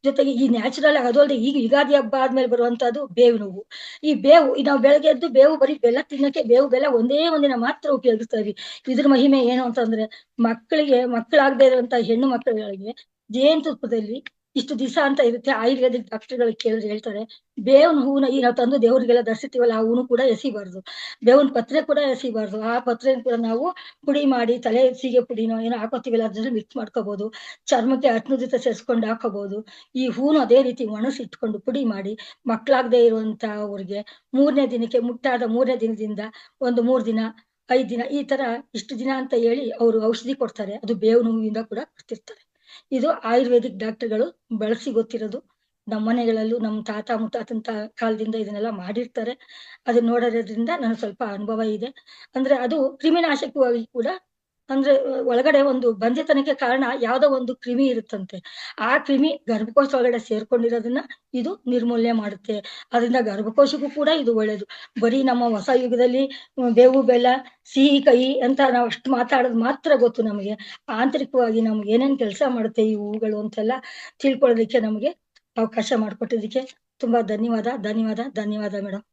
ಜೊತೆಗೆ ಈ ನ್ಯಾಚುರಲ್ ಆಗಿ, ಅದು ಅಲ್ಲದೆ ಈಗ ಯುಗಾದಿ ಹಬ್ಬ ಆದ್ಮೇಲೆ ಬರುವಂತದ್ದು ಬೇವಿನ ಹೂವು. ಈ ಬೇವು ನಾವು ಬೆಳಗ್ಗೆ ಎದ್ದು ಬೇವು ಬರೀ ಬೆಲ್ಲ ತಿನ್ನಕ್ಕೆ ಬೇವು ಬೆಲ್ಲ ಒಂದೇ ಒಂದಿನ ಮಾತ್ರ ಉಪಯೋಗಿಸ್ತಾ ಇದ್ವಿ. ಇದ್ರ ಮಹಿಮೆ ಏನು ಅಂತಂದ್ರೆ ಮಕ್ಕಳಾಗದೇ ಇರುವಂತ ಹೆಣ್ಣು ಮಕ್ಕಳುಗಳಿಗೆ ಜೇನುತುಪ್ಪದಲ್ಲಿ ಇಷ್ಟು ದಿವಸ ಅಂತ ಇರುತ್ತೆ. ಆಯುರ್ವೇದಿಕ್ ಡಾಕ್ಟರ್ಗಳಿಗೆ ಕೇಳಿದ್ರೆ ಹೇಳ್ತಾರೆ, ಬೇವಿನ ಹೂವನ್ನ ಈಗ ನಾವು ತಂದು ದೇವರಿಗೆಲ್ಲ ಧರಿಸ್ತೀವಲ್ಲ, ಆ ಹೂನು ಕೂಡ ಎಸಿಬಾರ್ದು. ಬೇವಿನ ಪತ್ರೆ ಕೂಡ ಎಸಿಬಾರ್ದು. ಆ ಪತ್ರೆನ ಕೂಡ ನಾವು ಪುಡಿ ಮಾಡಿ ತಲೆ ಸೀಗೆ ಪುಡಿನೋ ಏನೋ ಹಾಕೋತೀವಲ್ಲ ಅದ್ರಲ್ಲಿ ಮಿಕ್ಸ್ ಮಾಡ್ಕೋಬಹುದು. ಚರ್ಮಕ್ಕೆ ಅರ್ಶಿನದ ಜೊತೆ ಸೇರಿಸ್ಕೊಂಡು ಹಾಕೋಬಹುದು. ಈ ಹೂನು ಅದೇ ರೀತಿ ಒಣಸಿಟ್ಕೊಂಡು ಪುಡಿ ಮಾಡಿ ಮಕ್ಕಳಾಗದೇ ಇರುವಂತ ಅವ್ರಿಗೆ 3ನೇ ದಿನಕ್ಕೆ ಮುಟ್ಟಾದ 3ನೇ ದಿನದಿಂದ ಒಂದು 3 ದಿನ 5 ದಿನ ಈ ತರ ಇಷ್ಟು ದಿನ ಅಂತ ಹೇಳಿ ಅವರು ಔಷಧಿ ಕೊಡ್ತಾರೆ. ಅದು ಬೇವಿನ ಹೂವಿಂದ ಕೂಡ ಕೊಡ್ತಿರ್ತಾರೆ. ಇದು ಆಯುರ್ವೇದಿಕ್ ಡಾಕ್ಟರ್ಗಳು ಬಳಸಿ ಗೊತ್ತಿರೋದು. ನಮ್ಮ ಮನೆಗಳಲ್ಲೂ ನಮ್ಮ ತಾತ ಮುತ್ತಾತನ ಕಾಲದಿಂದ ಇದನ್ನೆಲ್ಲ ಮಾಡಿರ್ತಾರೆ. ಅದನ್ನ ನೋಡೋದ್ರಿಂದ ನನಗೆ ಸ್ವಲ್ಪ ಅನುಭವ ಇದೆ. ಅಂದ್ರೆ ಅದು ಕ್ರಿಮಿನಾಶಕವಾಗಿ ಕೂಡ ಅಂದ್ರೆ ಒಳಗಡೆ ಒಂದು ಬಂಜೆತನಕ್ಕೆ ಕಾರಣ ಯಾವ್ದೋ ಒಂದು ಕ್ರಿಮಿ ಇರುತ್ತಂತೆ. ಆ ಕ್ರಿಮಿ ಗರ್ಭಕೋಶ ಒಳಗಡೆ ಸೇರ್ಕೊಂಡಿರೋದನ್ನ ಇದು ನಿರ್ಮೂಲನೆ ಮಾಡುತ್ತೆ. ಅದರಿಂದ ಗರ್ಭಕೋಶಕ್ಕೂ ಕೂಡ ಇದು ಒಳ್ಳೇದು. ಬರೀ ನಮ್ಮ ಹೊಸ ಯುಗದಲ್ಲಿ ಬೇವು ಬೆಲ್ಲ ಸಿಹಿ ಕಹಿ ಅಂತ ನಾವು ಅಷ್ಟು ಮಾತಾಡೋದು ಮಾತ್ರ ಗೊತ್ತು ನಮಗೆ. ಆಂತರಿಕವಾಗಿ ನಮ್ಗೆ ಏನೇನ್ ಕೆಲಸ ಮಾಡುತ್ತೆ ಈ ಹೂಗಳು ಅಂತೆಲ್ಲ ತಿಳ್ಕೊಳ್ಳೋದಕ್ಕೆ ನಮಗೆ ಅವಕಾಶ ಮಾಡಿಕೊಟ್ಟಿದ್ದಕ್ಕೆ ತುಂಬಾ ಧನ್ಯವಾದ ಧನ್ಯವಾದ ಧನ್ಯವಾದ ಮೇಡಮ್.